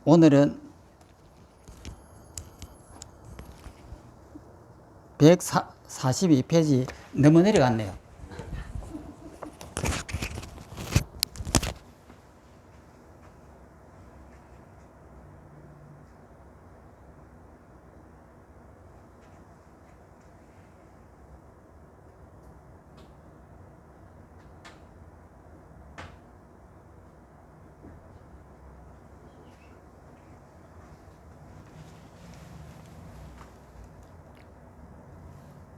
오늘은 142페이지 너무 내려갔네요.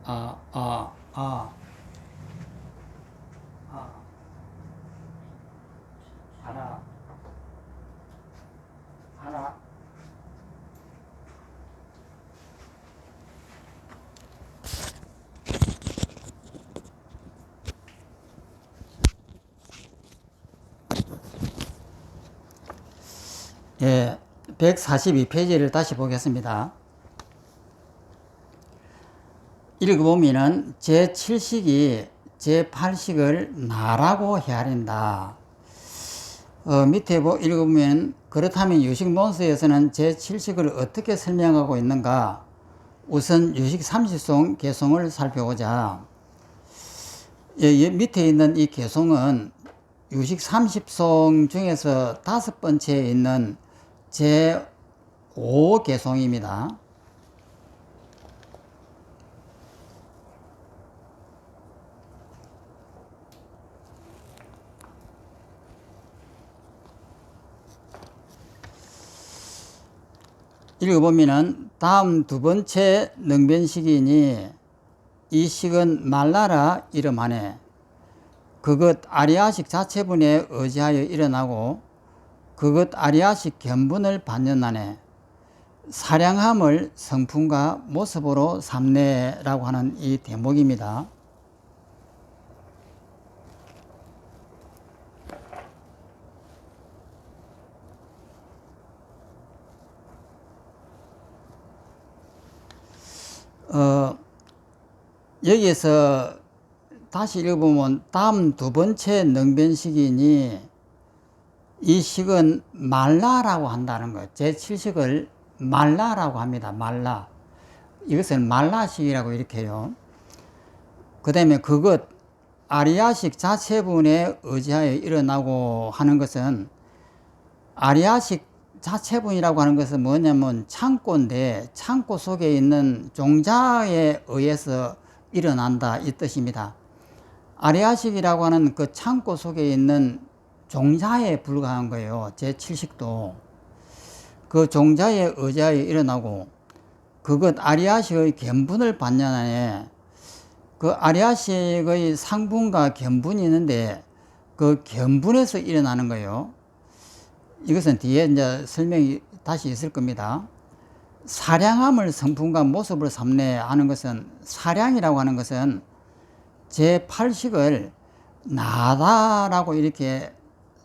아, 아, 아, 아, 하나, 하나. 예, 142페이지를 다시 보겠습니다. 읽어보면은 제7식이 제8식을 나라고 헤아린다. 밑에 읽어보면 그렇다면 유식 논술에서는 제7식을 어떻게 설명하고 있는가? 우선 유식 30송 개송을 살펴보자. 밑에 있는 이 개송은 유식 30송 중에서 5번째에 있는 제5 개송입니다. 읽어보면은 다음 두 번째 능변식이니 이 식은 말라라 이름하네. 그것 아리아식 자체분에 의지하여 일어나고 그것 아리아식 견분을 반연하네. 사량함을 성품과 모습으로 삼네라고 하는 이 대목입니다. 여기에서 다시 읽어보면 다음 두 번째 능변식이니 이 식은 말라라고 한다는 것. 제7식을 말라라고 합니다. 말라. 이것을 말라식이라고 이렇게 해요. 그 다음에 그것 아리아식 자체분에 의지하여 일어나고 하는 것은 아리아식 자체분이라고 하는 것은 뭐냐면 창고인데 창고 속에 있는 종자에 의해서 일어난다 이 뜻입니다. 아리아식이라고 하는 그 창고 속에 있는 종자에 불과한 거예요. 제7식도 그 종자에 의지하여 일어나고 그것 아리아식의 견분을 반연하네. 그 아리아식의 상분과 견분이 있는데 그 견분에서 일어나는 거예요. 이것은 뒤에 이제 설명이 다시 있을 겁니다. 사량함을 성품과 모습을 삼네 하는 것은 사량이라고 하는 것은 제8식을 나다라고 이렇게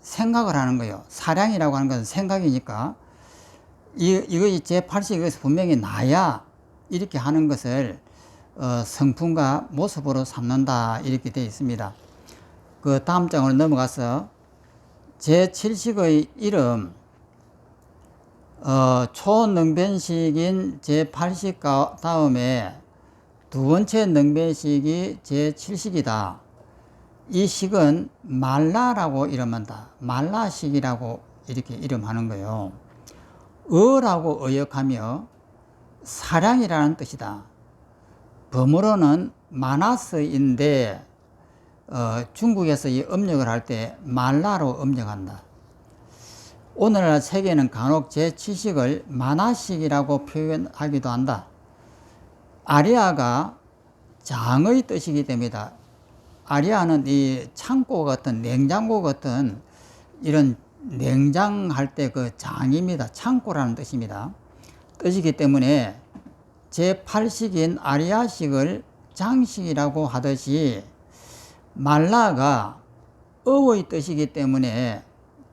생각을 하는 거예요. 사량이라고 하는 것은 생각이니까 이거 제8식에서 분명히 나야 이렇게 하는 것을 성품과 모습으로 삼는다 이렇게 되어 있습니다. 그 다음 장으로 넘어가서 제7식의 이름 초능변식인 제8식 다음에 두 번째 능변식이 제7식이다. 이 식은 말라라고 이름한다. 말라식이라고 이렇게 이름하는 거예요. 어라고 의역하며 사량이라는 뜻이다. 범어로는 마나스인데 중국에서 이 음력을 할 때 말라로 음력한다. 오늘날 세계는 간혹 제7식을 마나식이라고 표현하기도 한다. 아리아가 장의 뜻이기 때문이다. 아리아는 이 창고 같은 냉장고 같은 이런 냉장할 때 그 장입니다. 창고라는 뜻입니다. 뜻이기 때문에 제8식인 아리아식을 장식이라고 하듯이 말라가 어의 뜻이기 때문에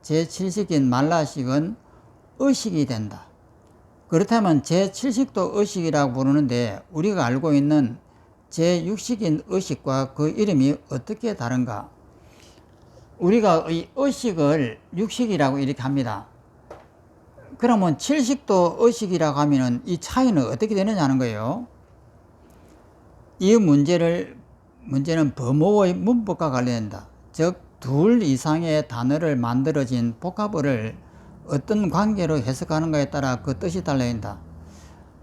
제7식인 말라식은 어식이 된다. 그렇다면 제7식도 어식이라고 부르는데 우리가 알고 있는 제6식인 어식과 그 이름이 어떻게 다른가? 우리가 이 어식을 육식이라고 이렇게 합니다. 그러면 칠식도 어식이라고 하면은 이 차이는 어떻게 되느냐는 거예요. 이 문제는 범어의 문법과 관련된다. 즉, 둘 이상의 단어를 만들어진 복합어를 어떤 관계로 해석하는가에 따라 그 뜻이 달라진다.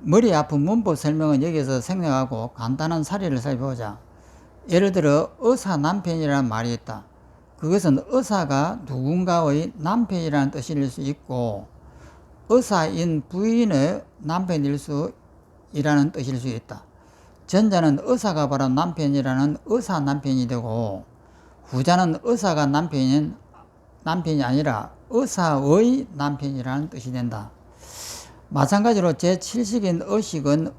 머리 아픈 문법 설명은 여기서 생략하고 간단한 사례를 살펴보자. 예를 들어 의사 남편이라는 말이 있다. 그것은 의사가 누군가의 남편이라는 뜻일 수 있고 의사인 부인의 남편이라는 뜻일 수 있다. 전자는 의사가 바로 남편이라는 의사 남편이 되고 후자는 의사가 남편이 아니라 의사의 남편이라는 뜻이 된다. 마찬가지로 제7식인 어식은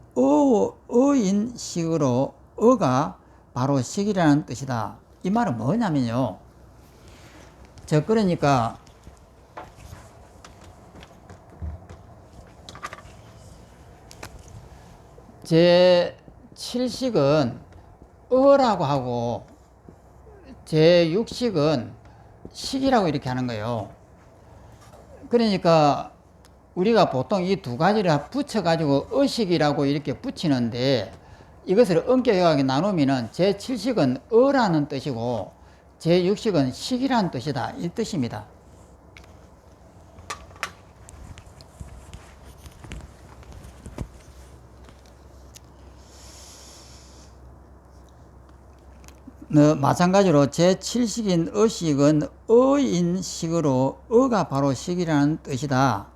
어인식으로 어가 바로 식이라는 뜻이다. 이 말은 뭐냐면요. 그러니까 제7식은 어라고 하고 제6식은 식이라고 이렇게 하는 거예요. 그러니까 우리가 보통 이 두 가지를 붙여가지고 어식이라고 이렇게 붙이는데 이것을 엄격하게 나누면은 제7식은 어라는 뜻이고 제6식은 식이라는 뜻이다. 이 뜻입니다. 마찬가지로 제7식인 어식은 어인식으로 어가 바로 식이라는 뜻이다.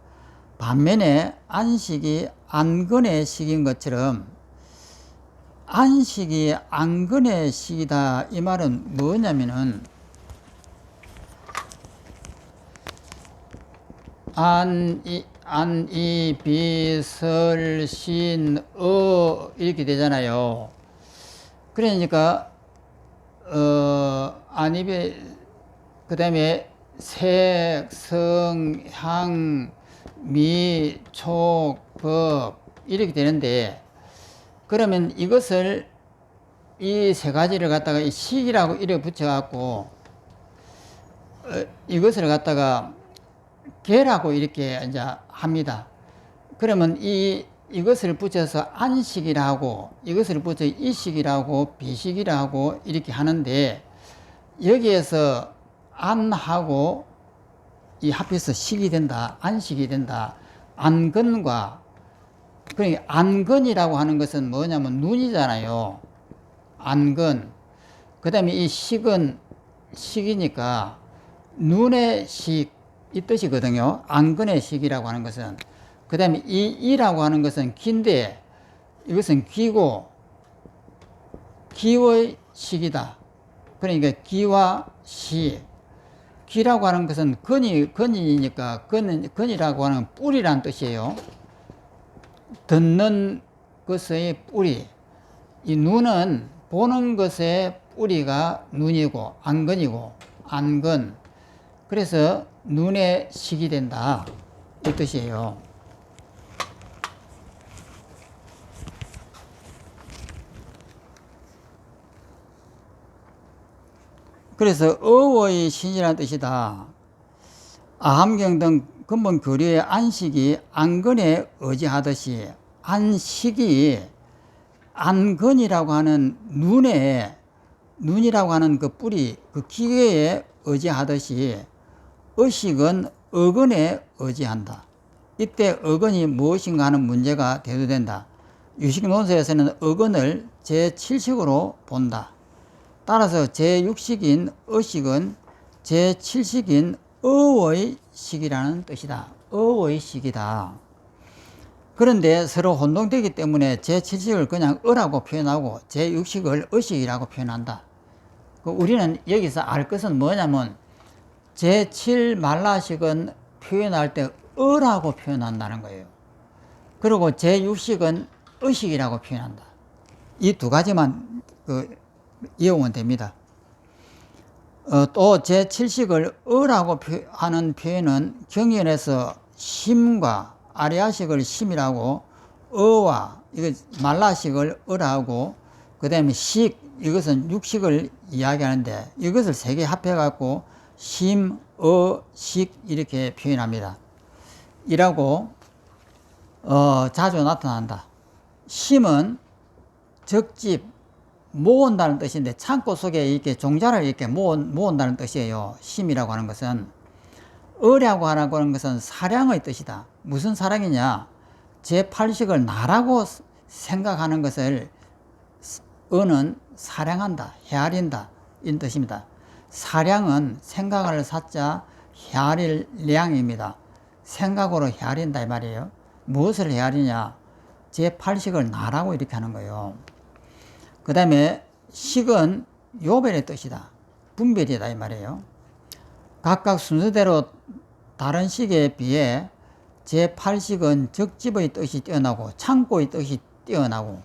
반면에 안식이 안근의 식인 것처럼 안식이 안근의 식이다. 이 말은 뭐냐면은 안이 비설신 이렇게 되잖아요. 그러니까 그 다음에 색, 성, 향, 미, 촉, 법 이렇게 되는데 그러면 이것을 이 세 가지를 갖다가 이 식이라고 이렇게 붙여갖고 이것을 갖다가 개라고 이렇게 이제 합니다. 그러면 이것을 붙여서 안식이라고 이것을 붙여 이식이라고 비식이라고 이렇게 하는데 여기에서 안하고 이 합해서 식이 된다. 안식이 된다. 안근과 그러니까 안근이라고 하는 것은 뭐냐면 눈이잖아요. 안근. 그 다음에 이 식은 식이니까 눈의 식 이 뜻이거든요. 안근의 식이라고 하는 것은. 그 다음에 이라고 하는 것은 기인데 이것은 기고 기의 식이다. 그러니까 기와 시. 기라고 하는 것은 근이니까 근이라고 하는 뿌리란 뜻이에요. 듣는 것의 뿌리. 이 눈은 보는 것의 뿌리가 눈이고 안근이고 안근. 그래서 눈의 식이 된다. 이 뜻이에요. 그래서 어의 신이라는 뜻이다. 아함경 등 근본 교리의 안식이 안근에 의지하듯이 안식이 안근이라고 하는 눈이라고 하는 그 뿌리, 그 기계에 의지하듯이 의식은 어근에 의지한다. 이때 어근이 무엇인가 하는 문제가 대두된다. 유식 논술에서는 어근을 제7식으로 본다. 따라서 제6식인 어식은 제7식인 어의 식이라는 뜻이다. 어의 식이다. 그런데 서로 혼동되기 때문에 제7식을 그냥 어라고 표현하고 제6식을 어식이라고 표현한다. 우리는 여기서 알 것은 뭐냐면 제7 말라식은 표현할 때 어라고 표현한다는 거예요. 그리고 제6식은 어식이라고 표현한다. 이 두 가지만 이용은 됩니다. 또 제7식을 어라고 하는 표현은 경연에서 심과 아리아식을 심이라고 어와 이거 말라식을 어라고 그 다음에 식 이것은 육식을 이야기하는데 이것을 세 개 합해 갖고 심, 어, 식 이렇게 표현합니다. 이라고 자주 나타난다. 심은 적집, 모은다는 뜻인데 창고 속에 이렇게 종자를 이렇게 모은다는 뜻이에요. 심이라고 하는 것은. 어라고 하는 것은 사량의 뜻이다. 무슨 사량이냐? 제8식을 나라고 생각하는 것을 어는 사량한다, 헤아린다 이런 뜻입니다. 사량은 생각을 사자 헤아릴 량입니다. 생각으로 헤아린다 이 말이에요. 무엇을 헤아리냐? 제8식을 나라고 이렇게 하는 거예요. 그 다음에 식은 요별의 뜻이다. 분별이다 이 말이에요. 각각 순서대로 다른 식에 비해 제8식은 적집의 뜻이 뛰어나고 창고의 뜻이 뛰어나고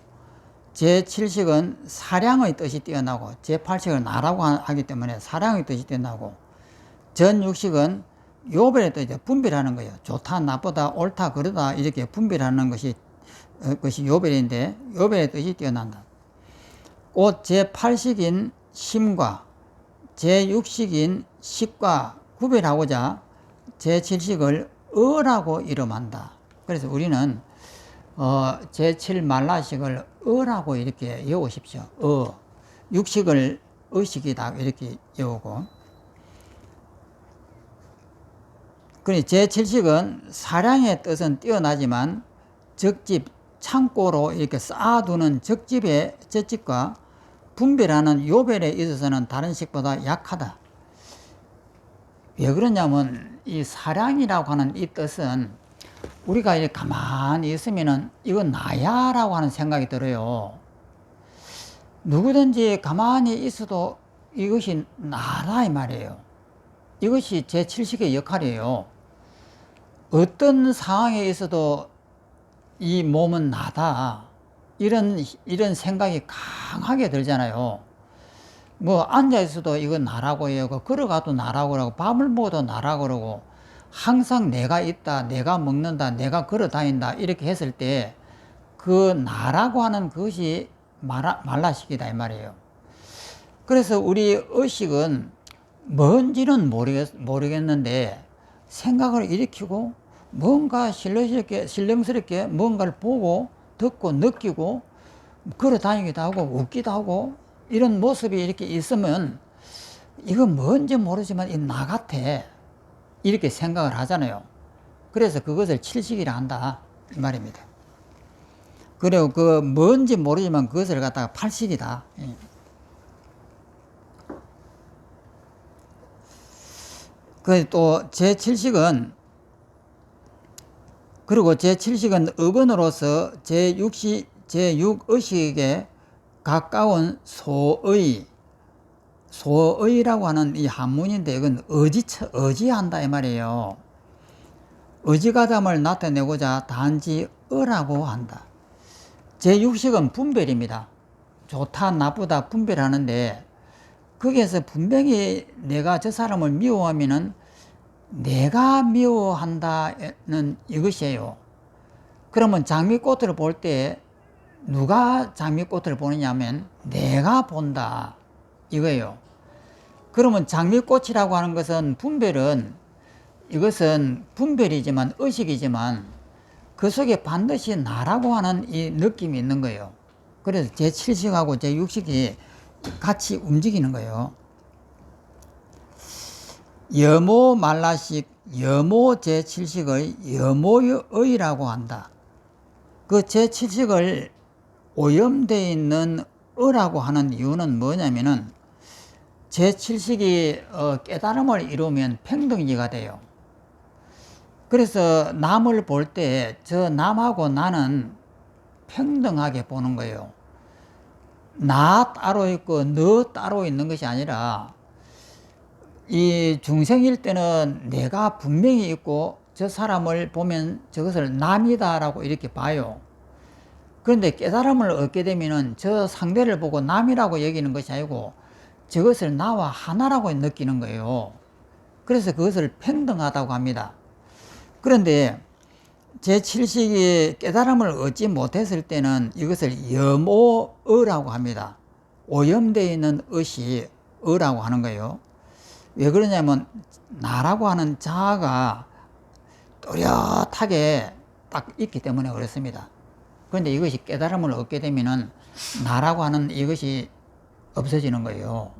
제7식은 사량의 뜻이 뛰어나고 제8식을 나라고 하기 때문에 사량의 뜻이 뛰어나고 전6식은 요별의 뜻이다. 분별하는 거예요. 좋다, 나쁘다, 옳다, 그르다 이렇게 분별하는 것이 요별인데 요별의 뜻이 뛰어난다. 곧 제8식인 심과 제6식인 식과 구별하고자 제7식을 어라고 이름한다. 그래서 우리는 제7말라식을 어라고 이렇게 외우십시오. 육식을 의식이다 이렇게 외우고. 그러니 제7식은 사량의 뜻은 뛰어나지만 적집, 창고로 이렇게 쌓아두는 적집의 젖집과 분별하는 요별에 있어서는 다른 식보다 약하다. 왜 그러냐면 이 사량이라고 하는 이 뜻은 우리가 이렇게 가만히 있으면은 이건 나야 라고 하는 생각이 들어요. 누구든지 가만히 있어도 이것이 나라 이 말이에요. 이것이 제7식의 역할이에요. 어떤 상황에 있어도 이 몸은 나다. 이런 생각이 강하게 들잖아요. 뭐 앉아있어도 이건 나라고 해요. 걸어가도 나라고 그러고 밥을 먹어도 나라고 그러고 항상 내가 있다, 내가 먹는다, 내가 걸어 다닌다 이렇게 했을 때 그 나라고 하는 것이 말라식이다 이 말이에요. 그래서 우리 의식은 뭔지는 모르겠는데 생각을 일으키고 뭔가 신령스럽게 뭔가를 보고 듣고 느끼고 걸어 다니기도 하고 웃기도 하고 이런 모습이 이렇게 있으면 이건 뭔지 모르지만 이 나 같아 이렇게 생각을 하잖아요. 그래서 그것을 칠식이라 한다 이 말입니다. 그리고 그 뭔지 모르지만 그것을 갖다가 팔식이다. 그 또 제7식은 그리고 제7식은 어근으로서 제6의식에 가까운 소의라고 하는 이 한문인데 이건 의지한다 이 말이에요. 의지가담을 나타내고자 단지 어라고 한다. 제6식은 분별입니다. 좋다 나쁘다 분별하는데 거기에서 분명히 내가 저 사람을 미워하면은 내가 미워한다는 이것이에요. 그러면 장미꽃을 볼 때 누가 장미꽃을 보느냐면 내가 본다 이거예요. 그러면 장미꽃이라고 하는 것은 이것은 분별이지만 의식이지만 그 속에 반드시 나라고 하는 이 느낌이 있는 거예요. 그래서 제7식하고 제6식이 같이 움직이는 거예요. 여모 말라식, 여모 제7식의 여모의라고 한다. 그 제7식을 오염되어 있는 어라고 하는 이유는 뭐냐면은 제7식이 깨달음을 이루면 평등이가 돼요. 그래서 남을 볼 때 저 남하고 나는 평등하게 보는 거예요. 나 따로 있고 너 따로 있는 것이 아니라 이 중생일 때는 내가 분명히 있고 저 사람을 보면 저것을 남이다 라고 이렇게 봐요. 그런데 깨달음을 얻게 되면은 저 상대를 보고 남이라고 여기는 것이 아니고 저것을 나와 하나라고 느끼는 거예요. 그래서 그것을 평등하다고 합니다. 그런데 제7식이 깨달음을 얻지 못했을 때는 이것을 염오어라고 합니다. 오염되어 있는 의시 어라고 하는 거예요. 왜 그러냐면 나라고 하는 자아가 또렷하게 딱 있기 때문에 그렇습니다. 그런데 이것이 깨달음을 얻게 되면은 나라고 하는 이것이 없어지는 거예요.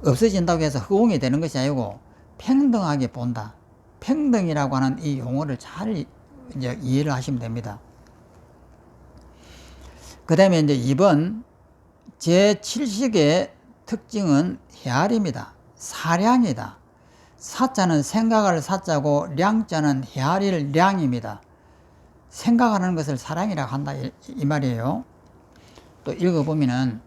없어진다고 해서 허공이 되는 것이 아니고 평등하게 본다. 평등이라고 하는 이 용어를 잘 이제 이해를 하시면 됩니다. 그 다음에 이제 2번 제7식의 특징은 헤아림이다. 사량이다. 사자는 생각할 사자고 량자는 헤아릴 량입니다. 생각하는 것을 사량이라고 한다 이 말이에요. 또 읽어보면은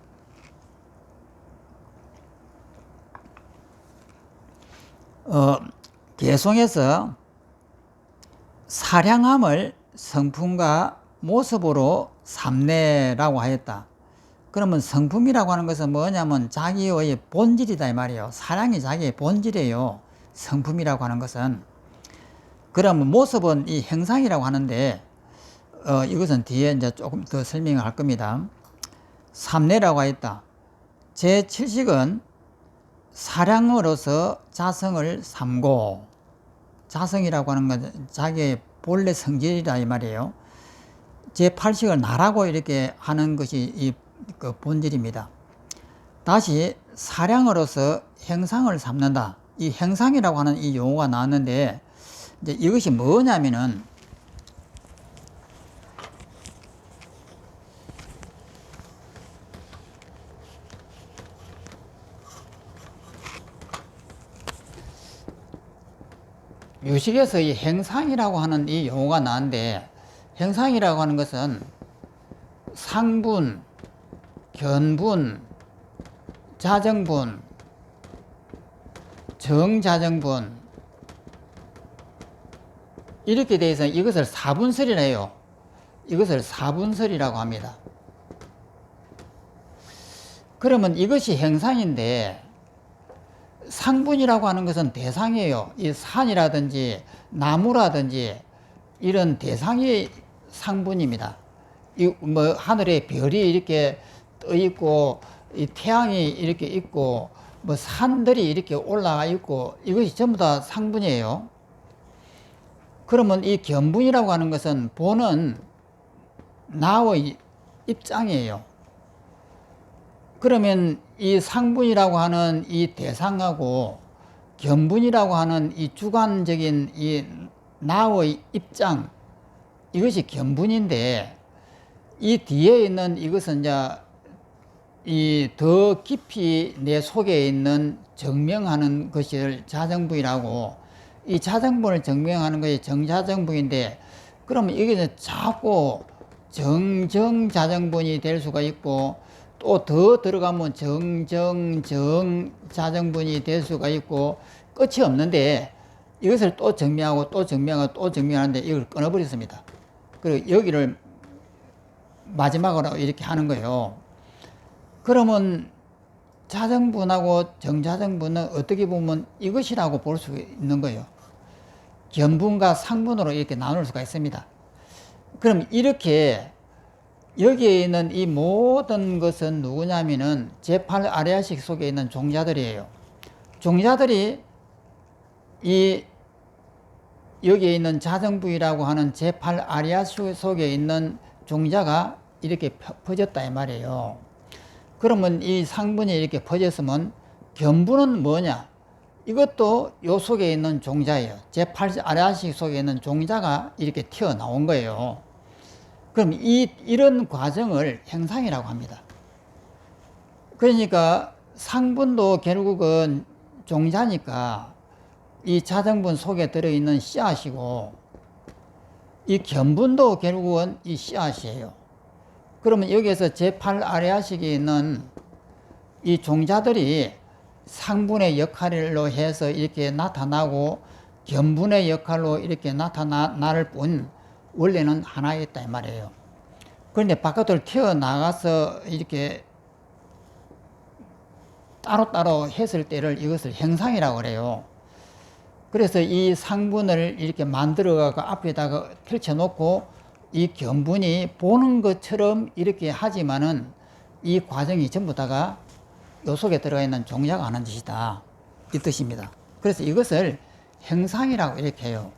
개송에서 사량함을 성품과 모습으로 삼내라고 하였다. 그러면 성품이라고 하는 것은 뭐냐면 자기의 본질이다 이 말이에요. 사량이 자기의 본질이에요. 성품이라고 하는 것은. 그러면 모습은 이 형상이라고 하는데 이것은 뒤에 이제 조금 더 설명을 할 겁니다. 삼내라고 하였다. 제7식은 사량으로서 자성을 삼고, 자성이라고 하는 건 자기의 본래 성질이다 이 말이에요. 제8식을 나라고 이렇게 하는 것이 그 본질입니다. 다시 사량으로서 형상을 삼는다. 이 형상이라고 하는 이 용어가 나왔는데 이제 이것이 뭐냐면은 유식에서 이 형상이라고 하는 이 용어가 나왔는데 형상이라고 하는 것은 상분, 견분, 자정분, 정자정분 이렇게 되어 있어 이것을 사분설이라 해요. 이것을 사분설이라고 합니다. 그러면 이것이 형상인데 상분이라고 하는 것은 대상이에요. 이 산이라든지 나무라든지 이런 대상이 상분입니다. 이 뭐 하늘에 별이 이렇게 떠 있고 이 태양이 이렇게 있고 뭐 산들이 이렇게 올라가 있고 이것이 전부 다 상분이에요. 그러면 이 견분이라고 하는 것은 보는 나의 입장이에요. 그러면 이 상분이라고 하는 이 대상하고 견분이라고 하는 이 주관적인 이 나의 입장 이것이 견분인데 이 뒤에 있는 이것은 이제 이 더 깊이 내 속에 있는 증명하는 것을 자정부이라고 이 자정부를 증명하는 것이 정자정부인데 그러면 이게 자꾸 정정자정분이 될 수가 있고 또 더 들어가면 정정정자정분이 될 수가 있고 끝이 없는데 이것을 또 증명하고 또 증명하고 또 증명하는데 이걸 끊어버렸습니다. 그리고 여기를 마지막으로 이렇게 하는 거예요. 그러면 자정분하고 정자정분은 어떻게 보면 이것이라고 볼 수 있는 거예요. 견분과 상분으로 이렇게 나눌 수가 있습니다. 그럼 이렇게 여기에 있는 이 모든 것은 누구냐면은 제8 아레아식 속에 있는 종자들이에요. 종자들이 이 여기에 있는 자정부이라고 하는 제8 아레아식 속에 있는 종자가 이렇게 퍼졌다 이 말이에요. 그러면 이 상분이 이렇게 퍼졌으면 견분은 뭐냐? 이것도 요 속에 있는 종자예요. 제8 아레아식 속에 있는 종자가 이렇게 튀어나온 거예요. 그럼 이런 과정을 형상이라고 합니다. 그러니까 상분도 결국은 종자니까 이 자정분 속에 들어있는 씨앗이고 이 견분도 결국은 이 씨앗이에요. 그러면 여기에서 제8 아레아식이 있는 이 종자들이 상분의 역할로 해서 이렇게 나타나고 견분의 역할로 이렇게 나타날 뿐 원래는 하나였다 이 말이에요. 그런데 바깥으로 튀어나가서 이렇게 따로따로 했을 때를 이것을 형상이라고 그래요. 그래서 이 상분을 이렇게 만들어가고 앞에다가 펼쳐놓고 이 견분이 보는 것처럼 이렇게 하지만은 이 과정이 전부 다가 요 속에 들어가 있는 종자가 하는 짓이다 이 뜻입니다. 그래서 이것을 행상이라고 이렇게 해요.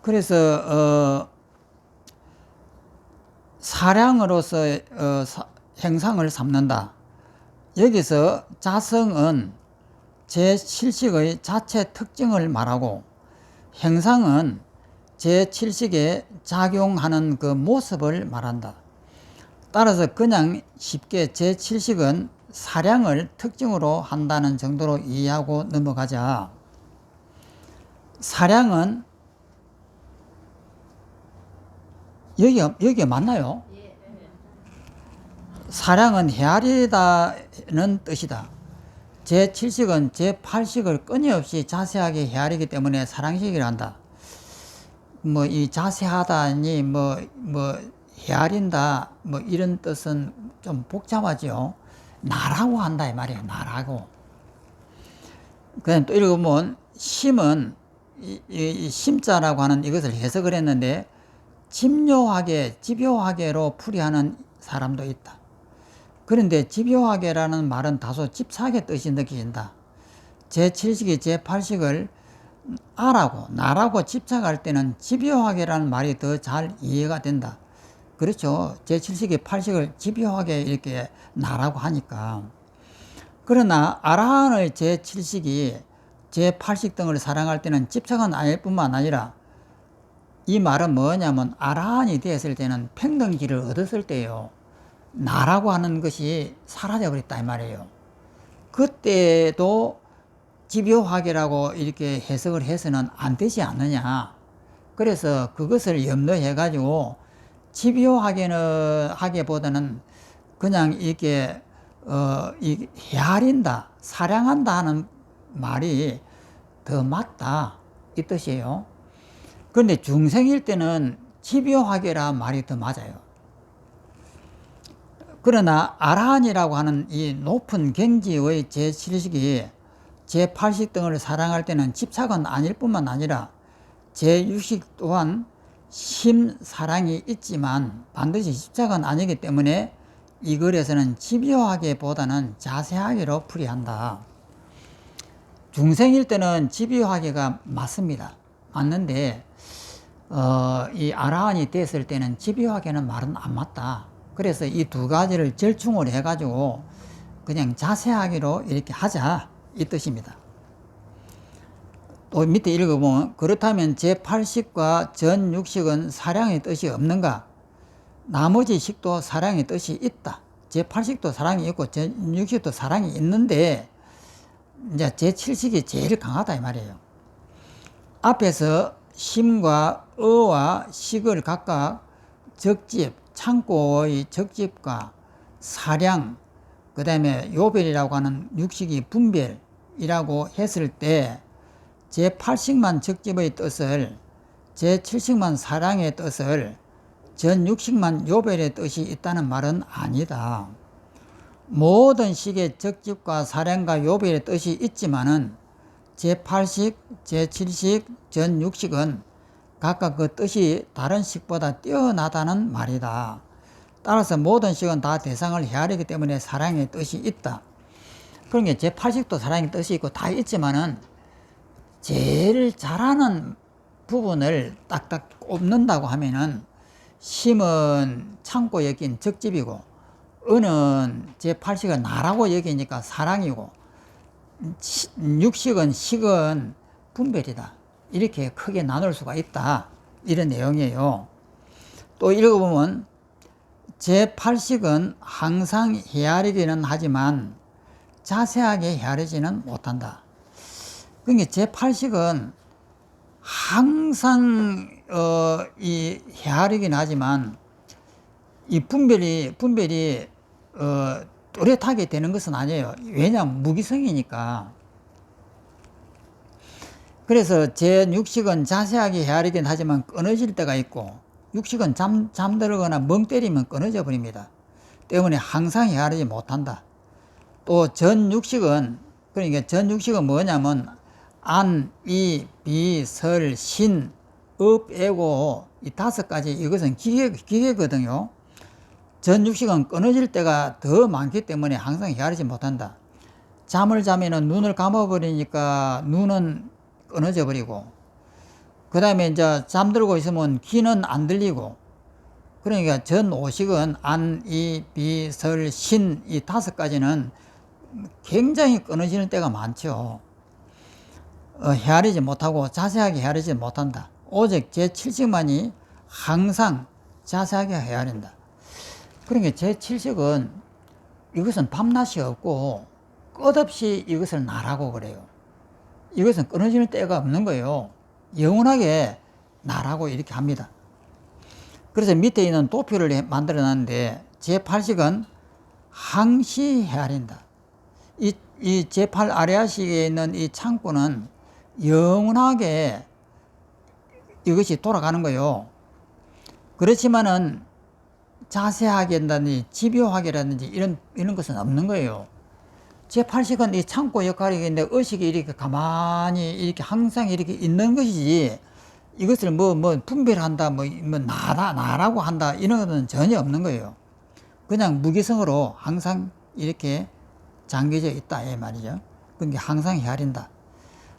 그래서 사량으로서 행상을 삼는다. 여기서 자성은 제7식의 자체 특징을 말하고 행상은 제7식에 작용하는 그 모습을 말한다. 따라서 그냥 쉽게 제7식은 사량을 특징으로 한다는 정도로 이해하고 넘어가자. 사량은 여기에 맞나요? 사량은 헤아리다는 뜻이다. 제7식은 제8식을 끊임없이 자세하게 헤아리기 때문에 사량식이라 한다. 뭐 이 자세하다니 뭐 헤아린다 뭐 이런 뜻은 좀 복잡하죠. 나라고 한다 이 말이에요. 나라고. 그다음 또 읽어보면 심은 이 심자라고 하는 이것을 해석을 했는데 집요하게 집요하게로 풀이하는 사람도 있다. 그런데 집요하게라는 말은 다소 집착의 뜻이 느껴진다. 제7식이 제8식을 아라고 나라고 집착할 때는 집요하게라는 말이 더 잘 이해가 된다. 그렇죠. 제7식이 8식을 집요하게 이렇게 나라고 하니까. 그러나 아라한의 제7식이 제8식 등을 사랑할 때는 집착은 아닐 뿐만 아니라 이 말은 뭐냐면 아라한이 되었을 때는 평등지를 얻었을 때요. 나라고 하는 것이 사라져 버렸다 이 말이에요. 그때도 집요하게라고 이렇게 해석을 해서는 안 되지 않느냐. 그래서 그것을 염두해 가지고 집요하게는 하기보다는 그냥 이렇게 헤아린다, 사랑한다 하는 말이 더 맞다 이 뜻이에요. 그런데 중생일 때는 집요하게라 말이 더 맞아요. 그러나 아라한이라고 하는 이 높은 경지의 제7식이 제8식 등을 사랑할 때는 집착은 아닐 뿐만 아니라 제6식 또한 심사랑이 있지만 반드시 집착은 아니기 때문에 이 글에서는 집요하게보다는 자세하게로 풀이한다. 중생일 때는 집요하게가 맞습니다. 맞는데 이 아라한이 됐을 때는 집요하게는 말은 안 맞다. 그래서 이 두 가지를 절충을 해가지고 그냥 자세하게로 이렇게 하자 이 뜻입니다. 또 밑에 읽어보면 그렇다면 제8식과 전6식은 사량의 뜻이 없는가? 나머지 식도 사량의 뜻이 있다. 제8식도 사량이 있고 전6식도 사량이 있는데 이제 제7식이 제일 강하다 이 말이에요. 앞에서 심과 어와 식을 각각 적집, 창고의 적집과 사량, 그 다음에 요별이라고 하는 육식이 분별이라고 했을 때 제8식만 적집의 뜻을, 제7식만 사량의 뜻을, 전6식만 요별의 뜻이 있다는 말은 아니다. 모든 식의 적집과 사량과 요별의 뜻이 있지만은 제8식, 제7식, 전6식은 각각 그 뜻이 다른 식보다 뛰어나다는 말이다. 따라서 모든 식은 다 대상을 헤아리기 때문에 사량의 뜻이 있다. 그런 게 제8식도 사량의 뜻이 있고 다 있지만은 제일 잘하는 부분을 딱딱 꼽는다고 하면은 심은 창고 여긴 적집이고 은은 제8식은 나라고 여기니까 사랑이고 육식은 식은 분별이다. 이렇게 크게 나눌 수가 있다. 이런 내용이에요. 또 읽어보면 제8식은 항상 헤아리기는 하지만 자세하게 헤아리지는 못한다. 그러니까 제8식은 항상 이 헤아리긴 하지만 이 분별이 또렷하게 되는 것은 아니에요. 왜냐하면 무기성이니까. 그래서 제6식은 자세하게 헤아리긴 하지만 끊어질 때가 있고 육식은 잠들거나 멍 때리면 끊어져 버립니다. 때문에 항상 헤아리지 못한다. 또 전6식은 그러니까 전6식은 뭐냐면 안, 이, 비, 설, 신 업, 애고 이 5가지 이것은 기계거든요. 전 육식은 끊어질 때가 더 많기 때문에 항상 헤아리지 못한다. 잠을 자면은 눈을 감아버리니까 눈은 끊어져 버리고, 그 다음에 이제 잠들고 있으면 귀는 안 들리고, 그러니까 전 5식은 안, 이, 비, 설, 신 이 5가지는 굉장히 끊어지는 때가 많죠. 헤아리지 못하고 자세하게 헤아리지 못한다. 오직 제7식만이 항상 자세하게 헤아린다. 그러니까 제7식은 이것은 밤낮이 없고 끝없이 이것을 나라고 그래요. 이것은 끊어지는 때가 없는 거예요. 영원하게 나라고 이렇게 합니다. 그래서 밑에 있는 도표를 만들어 놨는데 제8식은 항시 헤아린다. 이 제8 아레아식에 있는 이 창구는 영원하게 이것이 돌아가는 거예요. 그렇지만은 자세하게라든지 집요하게라든지 이런 것은 없는 거예요. 제8식은 이 창고 역할이기 때문에 의식이 이렇게 가만히 이렇게 항상 이렇게 있는 것이지, 이것을 뭐 분별한다, 나라고 한다, 이런 것은 전혀 없는 거예요. 그냥 무기성으로 항상 이렇게 잠겨져 있다, 이 말이죠. 그러니까 항상 헤아린다.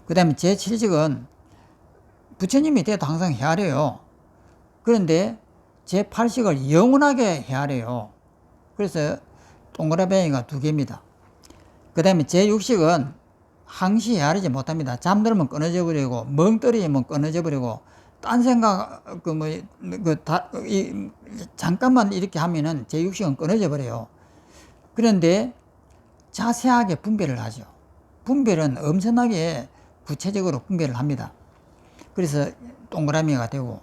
그 다음에 제7식은 부처님이 돼도 항상 헤아려요. 그런데 제8식을 영원하게 헤아려요. 그래서 동그라미가 2개입니다. 그 다음에 제6식은 항시 헤아리지 못합니다. 잠들면 끊어져 버리고, 멍 때리면 끊어져 버리고, 딴 생각, 잠깐만 이렇게 하면은 제6식은 끊어져 버려요. 그런데 자세하게 분별을 하죠. 분별은 엄청나게 구체적으로 분별을 합니다. 그래서 동그라미가 되고,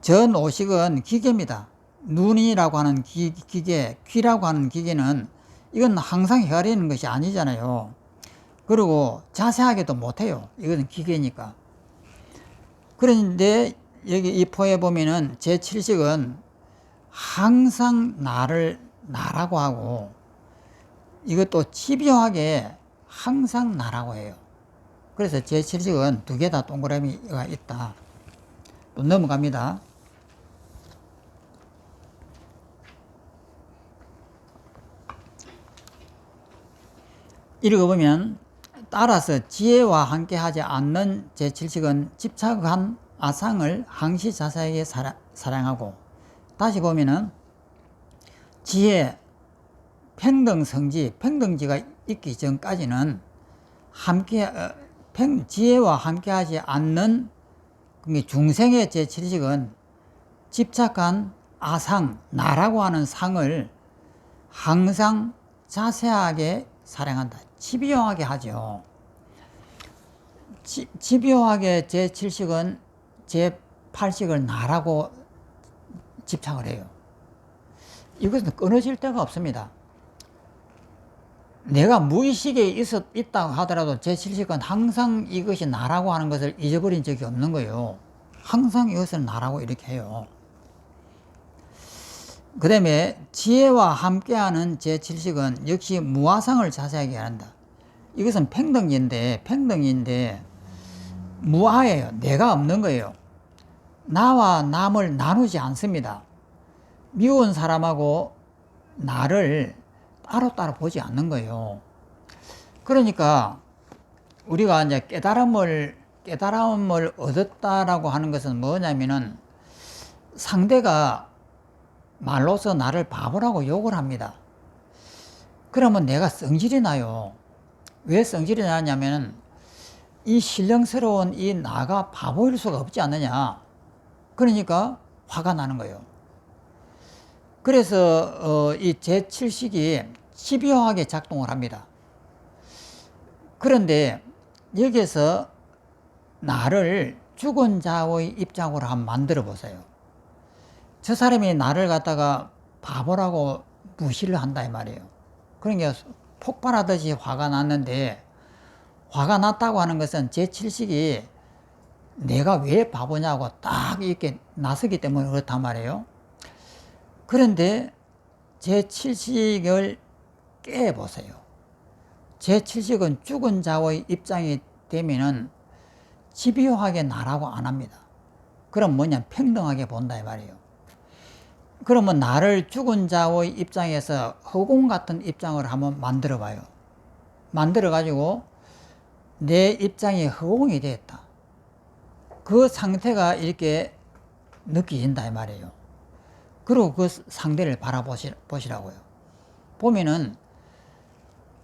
전 5식은 기계입니다. 눈이라고 하는 기계, 귀라고 하는 기계는 이건 항상 헤아리는 것이 아니잖아요. 그리고 자세하게도 못해요. 이것은 기계니까. 그런데 여기 이 포에 보면은 제7식은 항상 나라고 하고, 이것도 집요하게 항상 나라고 해요. 그래서 제7식은 2개 다 동그라미가 있다. 또 넘어갑니다. 읽어보면, 따라서 지혜와 함께 하지 않는 제7식은 집착한 아상을 항시 자세하게 사랑하고, 다시 보면은 지혜, 평등지가 있기 전까지는 지혜와 함께 하지 않는 중생의 제7식은 집착한 아상, 나라고 하는 상을 항상 자세하게 사랑한다. 집요하게 하죠. 집요하게 제7식은 제8식을 나라고 집착을 해요. 이것은 끊어질 데가 없습니다. 내가 무의식에 있다고 하더라도 제7식은 항상 이것이 나라고 하는 것을 잊어버린 적이 없는 거예요. 항상 이것을 나라고 이렇게 해요. 그 다음에 지혜와 함께하는 제7식은 역시 무아상을 자세하게 한다. 이것은 평등인데 무아예요. 내가 없는 거예요. 나와 남을 나누지 않습니다. 미운 사람하고 나를 따로따로 보지 않는 거예요. 그러니까 우리가 이제 깨달음을 얻었다라고 하는 것은 뭐냐면은, 상대가 말로서 나를 바보라고 욕을 합니다. 그러면 내가 성질이 나요. 왜 성질이 나냐면, 이 신령스러운 이 나가 바보일 수가 없지 않느냐. 그러니까 화가 나는 거예요. 그래서 이 제7식이 집요하게 작동을 합니다. 그런데 여기에서 나를 죽은 자의 입장으로 한번 만들어 보세요. 저 사람이 나를 갖다가 바보라고 무시를 한다 이 말이에요. 그러니까 폭발하듯이 화가 났는데, 화가 났다고 하는 것은 제7식이 내가 왜 바보냐고 딱 이렇게 나서기 때문에 그렇단 말이에요. 그런데 제7식을 깨보세요. 제7식은 죽은 자의 입장이 되면은 집요하게 나라고 안 합니다. 그럼 뭐냐, 평등하게 본다 이 말이에요. 그러면 나를 죽은 자의 입장에서 허공 같은 입장을 한번 만들어 봐요. 만들어 가지고 내 입장이 허공이 되었다. 그 상태가 이렇게 느껴진다 이 말이에요. 그리고 그 상대를 바라보시라고요. 보면은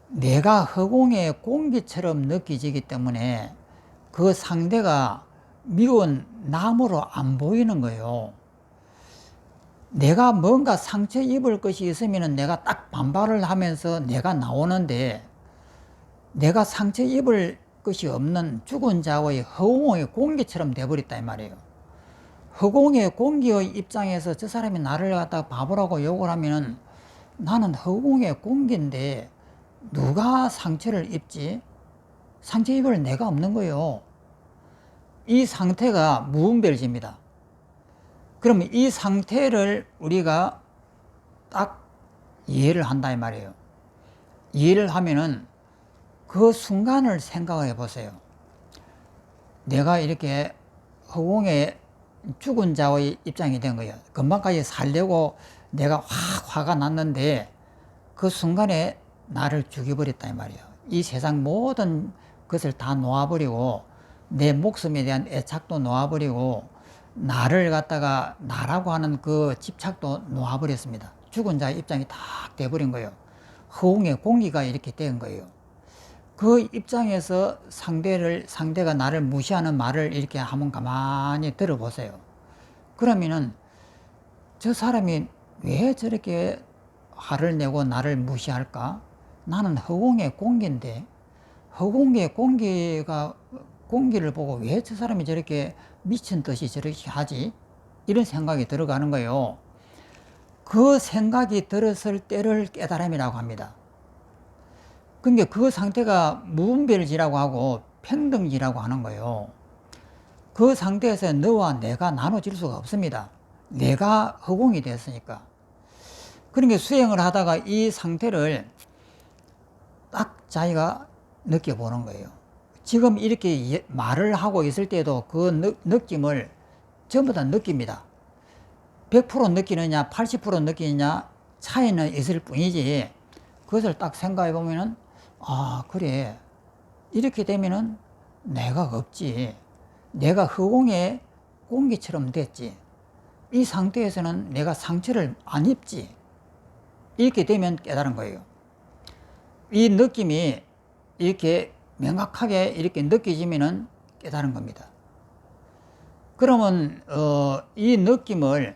내가 허공의 공기처럼 느껴지기 때문에 그 상대가 미운 나무로 안 보이는 거예요. 내가 뭔가 상처 입을 것이 있으면 내가 딱 반발을 하면서 내가 나오는데, 내가 상처 입을 것이 없는 죽은 자의 허공의 공기처럼 돼버렸다 이 말이에요. 허공의 공기의 입장에서 저 사람이 나를 갖다가 바보라고 욕을 하면은 나는 허공의 공기인데 누가 상처를 입지? 상처 입을 내가 없는 거예요. 이 상태가 무분별지입니다. 그러면 이 상태를 우리가 딱 이해를 한다 이 말이에요. 이해를 하면은 그 순간을 생각해 보세요. 내가 이렇게 허공에 죽은 자의 입장이 된 거예요. 금방까지 살려고 내가 화가 났는데 그 순간에 나를 죽여버렸다 이 말이에요. 이 세상 모든 것을 다 놓아버리고 내 목숨에 대한 애착도 놓아버리고 나를 갖다가 나라고 하는 그 집착도 놓아버렸습니다. 죽은 자의 입장이 딱 돼버린 거예요. 허공의 공기가 이렇게 된 거예요. 그 입장에서 상대가 나를 무시하는 말을 이렇게 한번 가만히 들어보세요. 그러면은 저 사람이 왜 저렇게 화를 내고 나를 무시할까? 나는 허공의 공기인데, 허공의 공기를 보고 왜 저 사람이 저렇게 미친 듯이 저렇게 하지? 이런 생각이 들어가는 거예요. 그 생각이 들었을 때를 깨달음이라고 합니다. 그러니까 그 상태가 무분별지라고 하고 평등지라고 하는 거예요. 그 상태에서 너와 내가 나눠질 수가 없습니다. 내가 허공이 됐으니까. 그러니까 수행을 하다가 이 상태를 딱 자기가 느껴보는 거예요. 지금 이렇게 말을 하고 있을 때도 그 느낌을 전부 다 느낍니다. 100% 느끼느냐 80% 느끼느냐 차이는 있을 뿐이지, 그것을 딱 생각해 보면은 아 그래, 이렇게 되면은 내가 없지, 내가 허공의 공기처럼 됐지, 이 상태에서는 내가 상처를 안 입지, 이렇게 되면 깨달은 거예요. 이 느낌이 이렇게 명확하게 이렇게 느껴지면은 깨달은 겁니다. 그러면 이 느낌을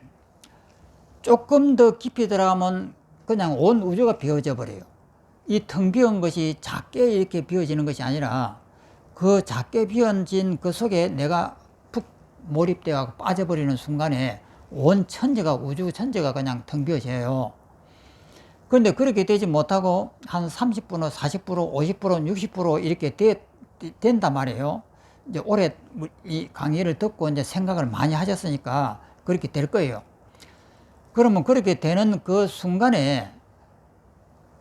조금 더 깊이 들어가면 그냥 온 우주가 비워져 버려요. 이 텅 비운 것이 작게 이렇게 비워지는 것이 아니라 그 작게 비워진 그 속에 내가 푹 몰입되어 빠져버리는 순간에 온 천지가, 우주 천지가 그냥 텅 비워져요. 그런데 그렇게 되지 못하고 한 30%, 40%, 50%, 60% 이렇게 된단 말이에요. 이제 올해 이 강의를 듣고 이제 생각을 많이 하셨으니까 그렇게 될 거예요. 그러면 그렇게 되는 그 순간에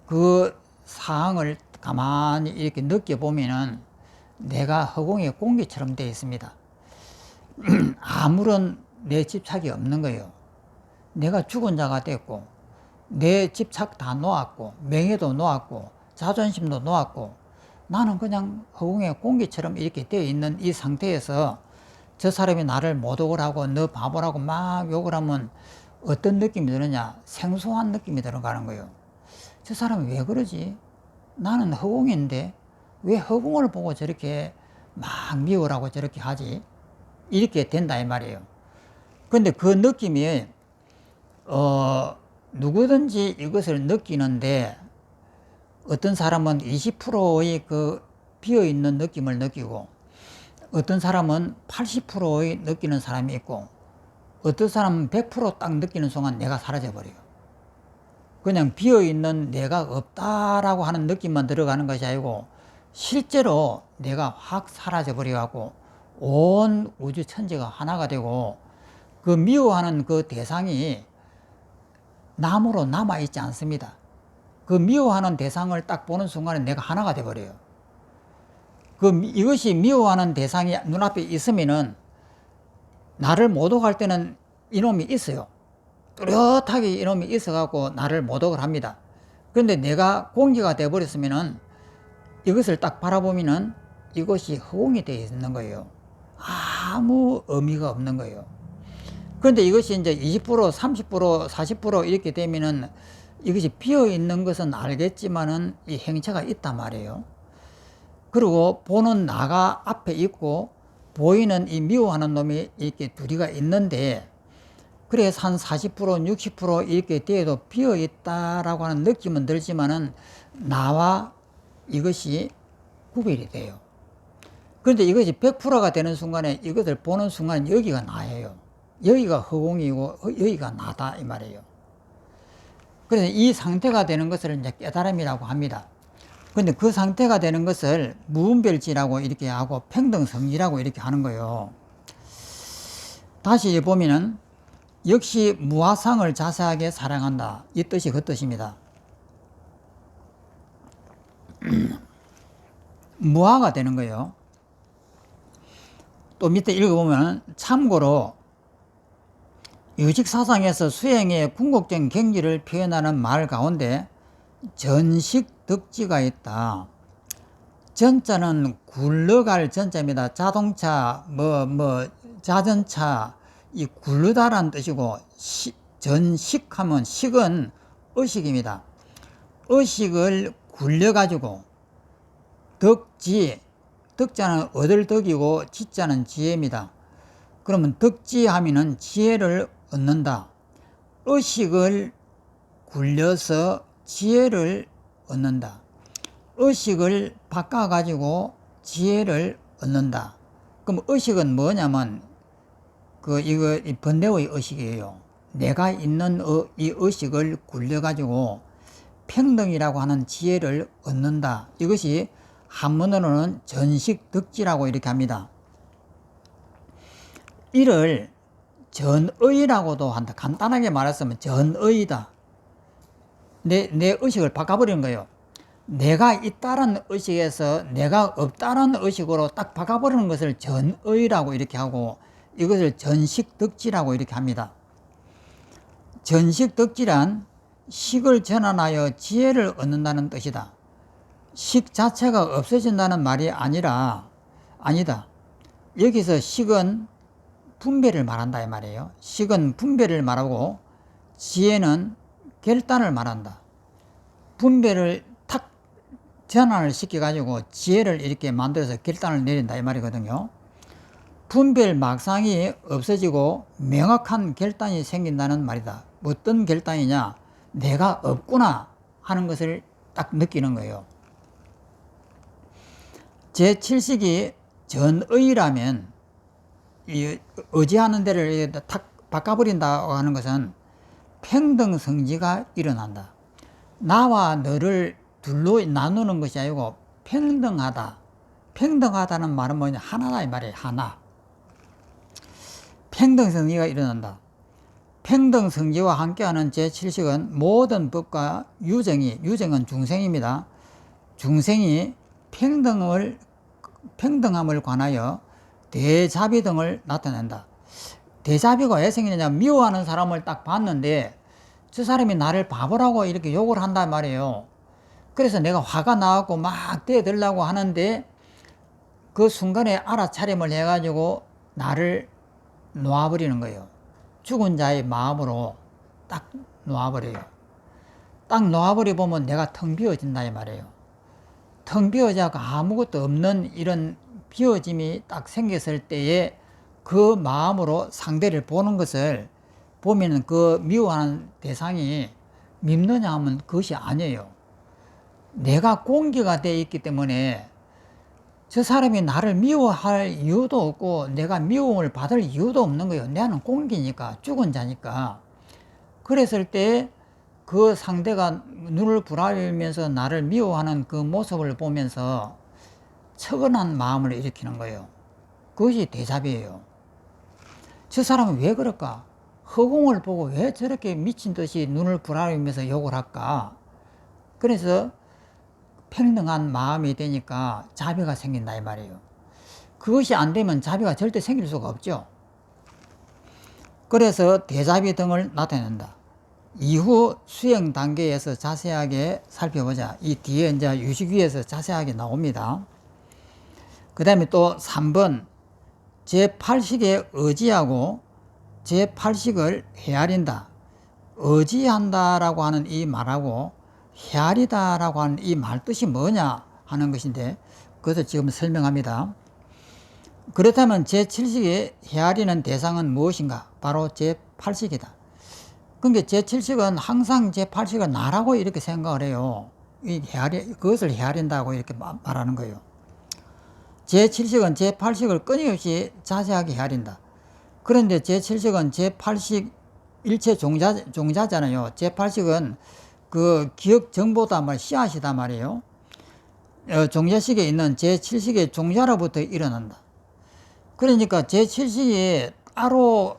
그 상황을 가만히 이렇게 느껴보면은 내가 허공의 공기처럼 되어 있습니다. 아무런 내 집착이 없는 거예요. 내가 죽은 자가 됐고, 내 집착 다 놓았고, 명예도 놓았고, 자존심도 놓았고, 나는 그냥 허공의 공기처럼 이렇게 되어 있는 이 상태에서 저 사람이 나를 모독을 하고 너 바보라고 막 욕을 하면 어떤 느낌이 드느냐? 생소한 느낌이 들어가는 거예요. 저 사람이 왜 그러지? 나는 허공인데 왜 허공을 보고 저렇게 막 미워라고 저렇게 하지? 이렇게 된다 이 말이에요. 근데 그 느낌이 누구든지 이것을 느끼는데, 어떤 사람은 20%의 그 비어있는 느낌을 느끼고, 어떤 사람은 80%의 느끼는 사람이 있고, 어떤 사람은 100% 딱 느끼는 순간 내가 사라져버려요. 그냥 비어있는 내가 없다라고 하는 느낌만 들어가는 것이 아니고 실제로 내가 확 사라져버려갖고 온 우주 천지가 하나가 되고, 그 미워하는 그 대상이 남으로 남아있지 않습니다. 그 미워하는 대상을 딱 보는 순간에 내가 하나가 돼버려요. 이것이 미워하는 대상이 눈앞에 있으면은 나를 모독할 때는 이놈이 있어요. 뚜렷하게 이놈이 있어갖고 나를 모독을 합니다. 그런데 내가 공기가 되어버렸으면은 이것을 딱 바라보면은 이것이 허공이 되어 있는 거예요. 아무 의미가 없는 거예요. 그런데 이것이 이제 20%, 30%, 40% 이렇게 되면은 이것이 비어 있는 것은 알겠지만은 이 행체가 있단 말이에요. 그리고 보는 나가 앞에 있고 보이는 이 미워하는 놈이 이렇게 둘이가 있는데, 그래서 한 40%, 60% 이렇게 돼도 비어 있다라고 하는 느낌은 들지만은 나와 이것이 구별이 돼요. 그런데 이것이 100%가 되는 순간에 이것을 보는 순간 여기가 나예요. 여기가 허공이고 여기가 나다 이 말이에요. 그래서 이 상태가 되는 것을 이제 깨달음이라고 합니다. 그런데 그 상태가 되는 것을 무분별지라고 이렇게 하고 평등성지라고 이렇게 하는 거예요. 다시 보면은 역시 무아상을 자세하게 사랑한다, 이 뜻이 그 뜻입니다. 무아가 되는 거예요. 또 밑에 읽어보면 참고로 유직사상에서 수행의 궁극적인 경지를 표현하는 말 가운데 전식덕지가 있다. 전자는 굴러갈 전자입니다. 자동차, 자전차, 이 굴르다라는 뜻이고, 전식하면 식은 의식입니다. 의식을 굴려가지고 덕지, 덕자는 얻을 덕이고 지자는 지혜입니다. 그러면 덕지 하면은 지혜를 얻는다. 의식을 굴려서 지혜를 얻는다. 의식을 바꿔가지고 지혜를 얻는다. 그럼 의식은 뭐냐면 이 번뇌의 의식이에요. 내가 있는 이 의식을 굴려가지고 평등이라고 하는 지혜를 얻는다. 이것이 한문으로는 전식덕지라고 이렇게 합니다. 이를 전의라고도 한다. 간단하게 말했으면 전의다. 내 의식을 바꿔버리는 거예요. 내가 있다는 의식에서 내가 없다는 의식으로 딱 바꿔버리는 것을 전의라고 이렇게 하고, 이것을 전식덕지라고 이렇게 합니다. 전식덕지란 식을 전환하여 지혜를 얻는다는 뜻이다. 식 자체가 없어진다는 말이 아니다. 여기서 식은 분별을 말한다 이 말이에요. 식은 분별을 말하고 지혜는 결단을 말한다. 분별을 탁 전환을 시켜가지고 지혜를 이렇게 만들어서 결단을 내린다 이 말이거든요. 분별 막상이 없어지고 명확한 결단이 생긴다는 말이다. 어떤 결단이냐? 내가 없구나 하는 것을 딱 느끼는 거예요. 제7식이 전의라면, 이 의지하는 데를 탁 바꿔버린다고 하는 것은 평등성지가 일어난다. 나와 너를 둘로 나누는 것이 아니고 평등하다. 평등하다는 말은 뭐냐? 하나다 이 말이에요. 하나. 평등성지가 일어난다. 평등성지와 함께하는 제7식은 모든 법과 유정은 중생입니다. 중생이 평등함을 관하여 대자비 등을 나타낸다. 대자비가 왜 생기느냐? 미워하는 사람을 딱 봤는데 저 사람이 나를 바보라고 이렇게 욕을 한단 말이에요. 그래서 내가 화가 나갖고 막 대들려고 하는데 그 순간에 알아차림을 해가지고 나를 놓아버리는 거예요. 죽은 자의 마음으로 딱 놓아버려요. 딱 놓아버리 보면 내가 텅 비어진다 이 말이에요. 텅 비어져서 아무것도 없는 이런 비어짐이 딱 생겼을 때에 그 마음으로 상대를 보는 것을 보면 그 미워하는 대상이 밉느냐 하면 그것이 아니에요. 내가 공기가 되어 있기 때문에 저 사람이 나를 미워할 이유도 없고 내가 미움을 받을 이유도 없는 거예요. 나는 공기니까, 죽은 자니까. 그랬을 때 그 상대가 눈을 부라리면서 나를 미워하는 그 모습을 보면서 처근한 마음을 일으키는 거예요. 그것이 대자비예요. 저 사람은 왜 그럴까? 허공을 보고 왜 저렇게 미친 듯이 눈을 부라리면서 욕을 할까? 그래서 평등한 마음이 되니까 자비가 생긴다 이 말이에요. 그것이 안 되면 자비가 절대 생길 수가 없죠. 그래서 대자비 등을 나타낸다. 이후 수행 단계에서 자세하게 살펴보자. 이 뒤에 이제 유식위에서 자세하게 나옵니다. 그 다음에 또 3번 제8식에 의지하고 제8식을 헤아린다. 의지한다라고 하는 이 말하고 헤아리다라고 하는 이 말 뜻이 뭐냐 하는 것인데 그것을 지금 설명합니다. 그렇다면 제7식에 헤아리는 대상은 무엇인가? 바로 제8식이다. 그러니까 제7식은 항상 제8식을 나라고 이렇게 생각을 해요. 그것을 헤아린다고 이렇게 말하는 거예요. 제7식은 제8식을 끊임없이 자세하게 헤아린다. 그런데 제7식은 제8식 일체 종자잖아요. 제8식은 그 기억 정보다 씨앗이다 말이에요. 종자식에 있는 제7식의 종자로부터 일어난다. 그러니까 제7식이 따로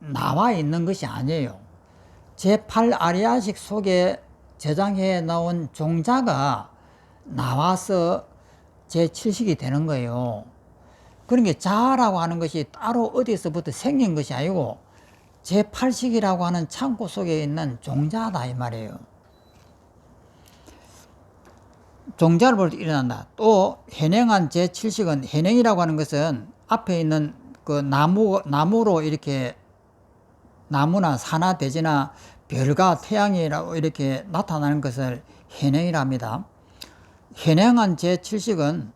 나와 있는 것이 아니에요. 제8아리아식 속에 저장해 나온 종자가 나와서 제7식이 되는 거예요. 그러니까 자아라고 하는 것이 따로 어디서부터 생긴 것이 아니고 제8식이라고 하는 창고 속에 있는 종자다 이 말이에요. 종자로부터 일어난다. 또 현행한 제7식은 현행이라고 하는 것은 앞에 있는 그 나무로 이렇게 나무나 산화 대지나 별과 태양이라고 이렇게 나타나는 것을 현행이라 합니다. 현행한 제7식은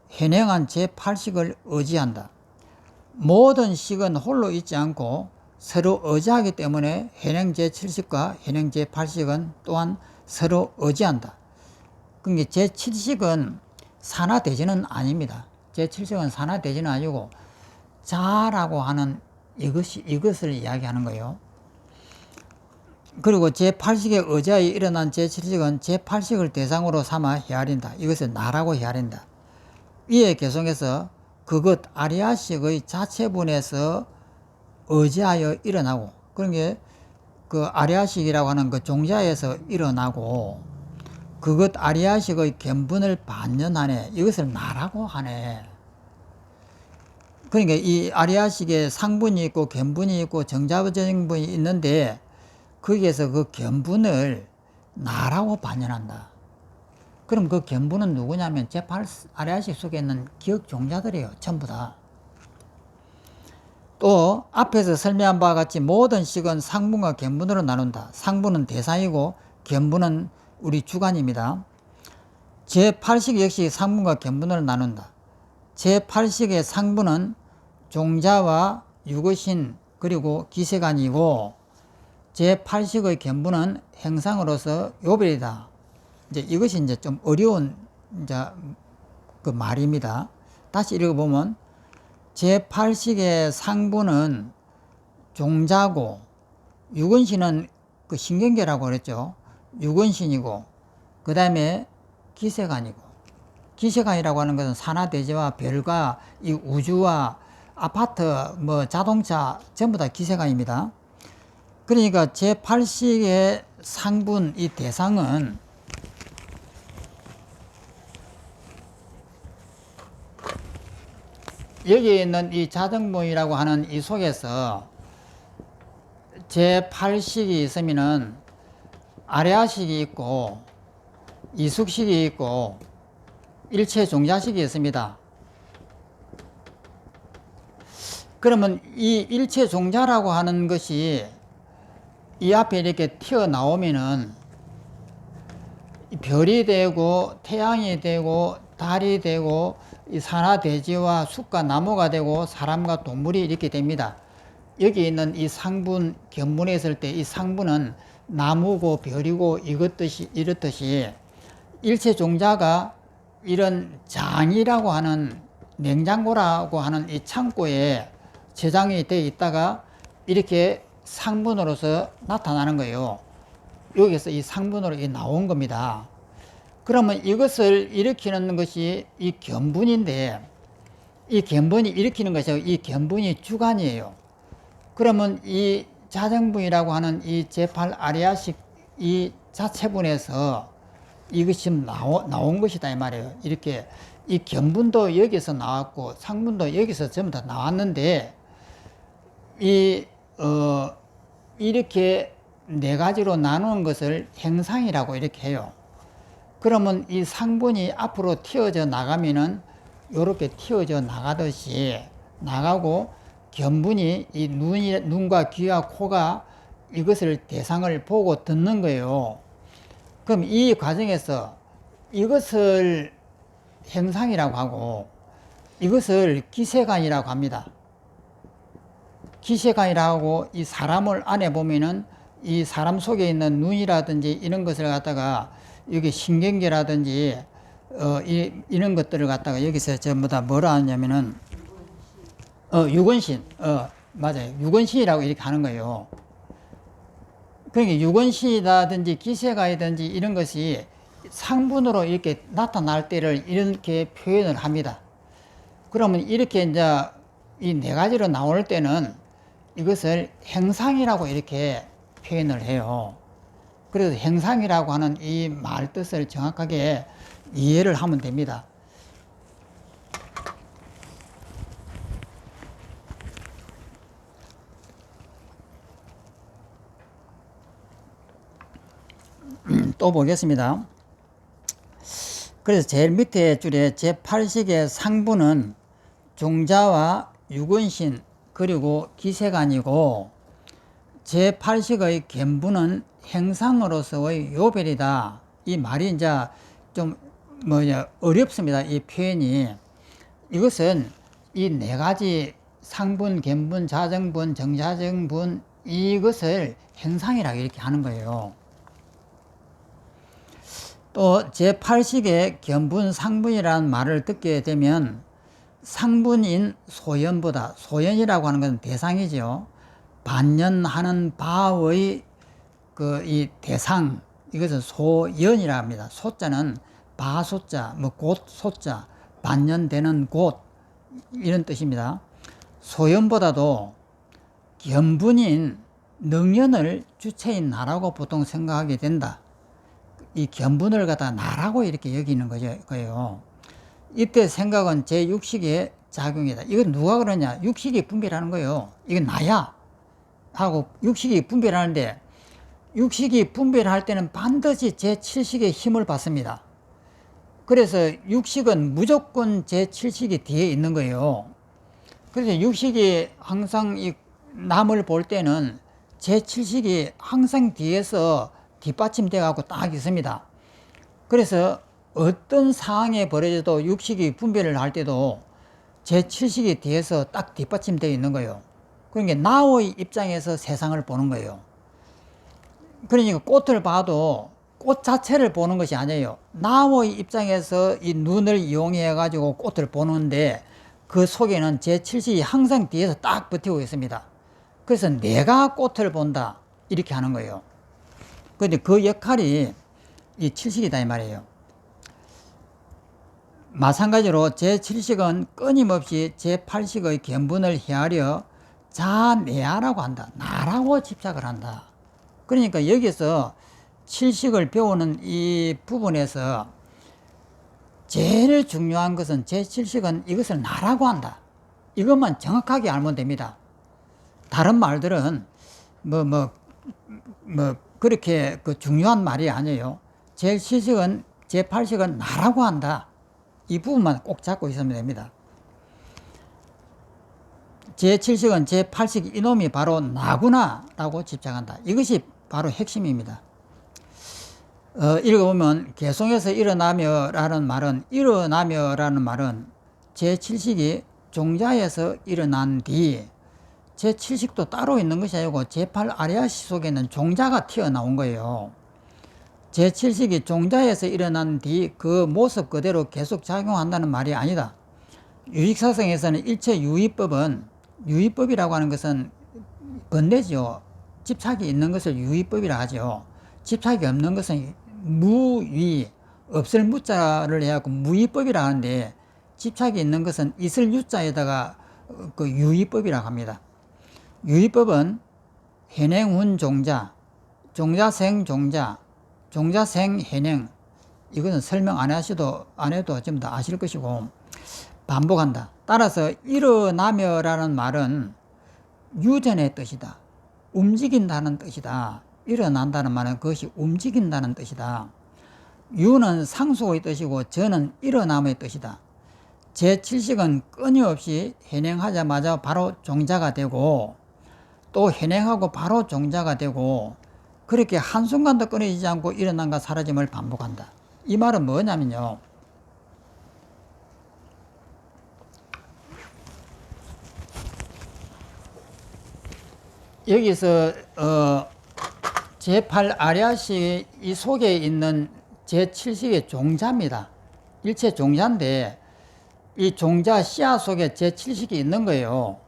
현행한 제8식을 의지한다. 모든 식은 홀로 있지 않고 서로 의지하기 때문에 현행 제7식과 현행 제8식은 또한 서로 의지한다. 그러니까 제7식은 산화대지는 아닙니다. 제7식은 산화대지는 아니고 자라고 하는 이것을 이야기하는 거예요. 그리고 제8식에 의지하여 일어난 제7식은 제8식을 대상으로 삼아 헤아린다. 이것을 나라고 헤아린다. 이에 개성해서 그것 아리아식의 자체분에서 의지하여 일어나고, 그러니까 그 아리아식이라고 하는 그 종자에서 일어나고, 그것 아리아식의 견분을 반연하네. 이것을 나라고 하네. 그러니까 이 아리아식에 상분이 있고 견분이 있고 정자정분이 있는데 거기에서 그 견분을 나라고 반연한다. 그럼 그 견분은 누구냐면 제8 아리아식 속에 있는 기억 종자들이에요. 전부 다. 또 앞에서 설명한 바와 같이 모든 식은 상분과 견분으로 나눈다. 상분은 대상이고 견분은 우리 주관입니다. 제8식 역시 상분과 견분으로 나눈다. 제8식의 상분은 종자와 유거신 그리고 기세간이고 제8식의 견분은 행상으로서 요별이다. 이것이 이제 좀 어려운 그 말입니다. 다시 읽어보면 제8식의 상분은 종자고 유근신은 그 신경계라고 그랬죠. 유근신이고 그 다음에 기세간이고 기세간이라고 하는 것은 산화대지와 별과 이 우주와 아파트 자동차 전부 다 기세간입니다. 그러니까 제8식의 상분 이 대상은 여기에 있는 이 자정분이라고 하는 이 속에서 제8식이 있으면은 아레아식이 있고 이숙식이 있고 일체 종자식이 있습니다. 그러면 이 일체 종자라고 하는 것이 이 앞에 이렇게 튀어나오면은 별이 되고 태양이 되고 달이 되고 이 산화대지와 숲과 나무가 되고 사람과 동물이 이렇게 됩니다. 여기 있는 이 상분 견분에 있을 때 이 상분은 나무고 별이고 이렇듯이 일체 종자가 이런 장이라고 하는 냉장고라고 하는 이 창고에 저장이 되어 있다가 이렇게 상분으로서 나타나는 거예요. 여기서 이 상분으로 나온 겁니다. 그러면 이것을 일으키는 것이 이 견분인데 이 견분이 일으키는 것이 이 견분이 주관이에요. 그러면 이 자정분이라고 하는 이 제8 아리아식 이 자체분에서 이것이 나온 것이다 이 말이에요. 이렇게 이 견분도 여기서 나왔고 상분도 여기서 전부 다 나왔는데 이 이렇게 네 가지로 나누는 것을 행상이라고 이렇게 해요. 그러면 이 상분이 앞으로 튀어져 나가면은 이렇게 튀어져 나가듯이 나가고, 견분이 이 눈과 귀와 코가 이것을 대상을 보고 듣는 거예요. 그럼 이 과정에서 이것을 행상이라고 하고 이것을 기세관이라고 합니다. 기세관이라고 하고, 이 사람을 안에 보면은 이 사람 속에 있는 눈이라든지 이런 것을 갖다가 여기 신경계라든지 이런 것들을 갖다가 여기서 전부 다 뭐라 하냐면은 유건신, 맞아요. 유건신이라고 이렇게 하는 거예요. 그러니까 유건신이라든지 기세가이든지 이런 것이 상분으로 이렇게 나타날 때를 이렇게 표현을 합니다. 그러면 이렇게 이제 이 네 가지로 나올 때는 이것을 행상이라고 이렇게 표현을 해요. 그래서 행상이라고 하는 이 말 뜻을 정확하게 이해를 하면 됩니다. 또 보겠습니다. 그래서 제일 밑에 줄에 제8식의 상부는 종자와 유근신 그리고 기세관이고, 제8식의 견부는 행상으로서의 요별이다. 이 말이 이제 좀 어렵습니다. 이 표현이. 이것은 이 네 가지 상분, 견분, 자정분, 정자정분, 이것을 행상이라고 이렇게 하는 거예요. 또 제8식의 견분, 상분이라는 말을 듣게 되면 상분인 소연보다, 소연이라고 하는 것은 대상이죠. 반연하는 바의 이 대상, 이것은 소연이라 합니다. 소자는 바소자, 곧소자, 반연되는 곳, 이런 뜻입니다. 소연보다도 견분인 능연을 주체인 나라고 보통 생각하게 된다. 이 견분을 갖다 나라고 이렇게 여기는 거예요. 이때 생각은 제6식의 작용이다. 이건 누가 그러냐? 육식이 분별하는 거예요. 이건 나야 하고 육식이 분별하는데, 육식이 분별할 때는 반드시 제7식의 힘을 받습니다. 그래서 육식은 무조건 제7식이 뒤에 있는 거예요. 그래서 육식이 항상 이 남을 볼 때는 제7식이 항상 뒤에서 뒷받침돼 갖고 딱 있습니다. 그래서 어떤 상황에 벌어져도 육식이 분별을 할 때도 제7식이 뒤에서 딱 뒷받침되어 있는 거예요. 그러니까 나의 입장에서 세상을 보는 거예요. 그러니까 꽃을 봐도 꽃 자체를 보는 것이 아니에요. 나의 입장에서 이 눈을 이용해 가지고 꽃을 보는데, 그 속에는 제7식이 항상 뒤에서 딱 버티고 있습니다. 그래서 내가 꽃을 본다 이렇게 하는 거예요. 그런데 그 역할이 이 7식이다 이 말이에요. 마찬가지로 제7식은 끊임없이 제8식의 견분을 헤아려 자내야라고 한다. 나라고 집착을 한다. 그러니까 여기서 7식을 배우는 이 부분에서 제일 중요한 것은 제7식은 이것을 나라고 한다. 이것만 정확하게 알면 됩니다. 다른 말들은 그렇게 중요한 말이 아니에요. 제7식은 제8식은 나라고 한다. 이 부분만 꼭 잡고 있으면 됩니다. 제7식은 제8식 이놈이 바로 나구나 라고 집착한다. 이것이 바로 핵심입니다. 읽어보면 개송에서 일어나며 라는 말은, 일어나며 라는 말은 제7식이 종자에서 일어난 뒤, 제7식도 따로 있는 것이 아니고 제8 아리아식 속에는 종자가 튀어나온 거예요. 제7식이 종자에서 일어난 뒤 그 모습 그대로 계속 작용한다는 말이 아니다. 유익사성에서는 일체 유의법은, 유의법이라고 하는 것은 번뇌죠. 집착이 있는 것을 유의법이라 하죠. 집착이 없는 것은 무위, 없을 무자를 해갖고 무의법이라 하는데, 집착이 있는 것은 있을 유자에다가 그 유의법이라고 합니다. 유의법은 현행훈 종자, 종자생 종자, 종자생 현행, 이것은 설명 안 해도 좀 더 아실 것이고, 반복한다. 따라서 일어나며라는 말은 유전의 뜻이다. 움직인다는 뜻이다. 일어난다는 말은 그것이 움직인다는 뜻이다. 유는 상속의 뜻이고 저는 일어남의 뜻이다. 제7식은 끊임없이 현행하자마자 바로 종자가 되고 또 현행하고 바로 종자가 되고 그렇게 한순간도 끊어지지 않고 일어남과 사라짐을 반복한다. 이 말은 뭐냐면요. 여기서 제8 아리아식 이 속에 있는 제7식의 종자입니다. 일체 종자인데 이 종자 씨앗 속에 제7식이 있는 거예요.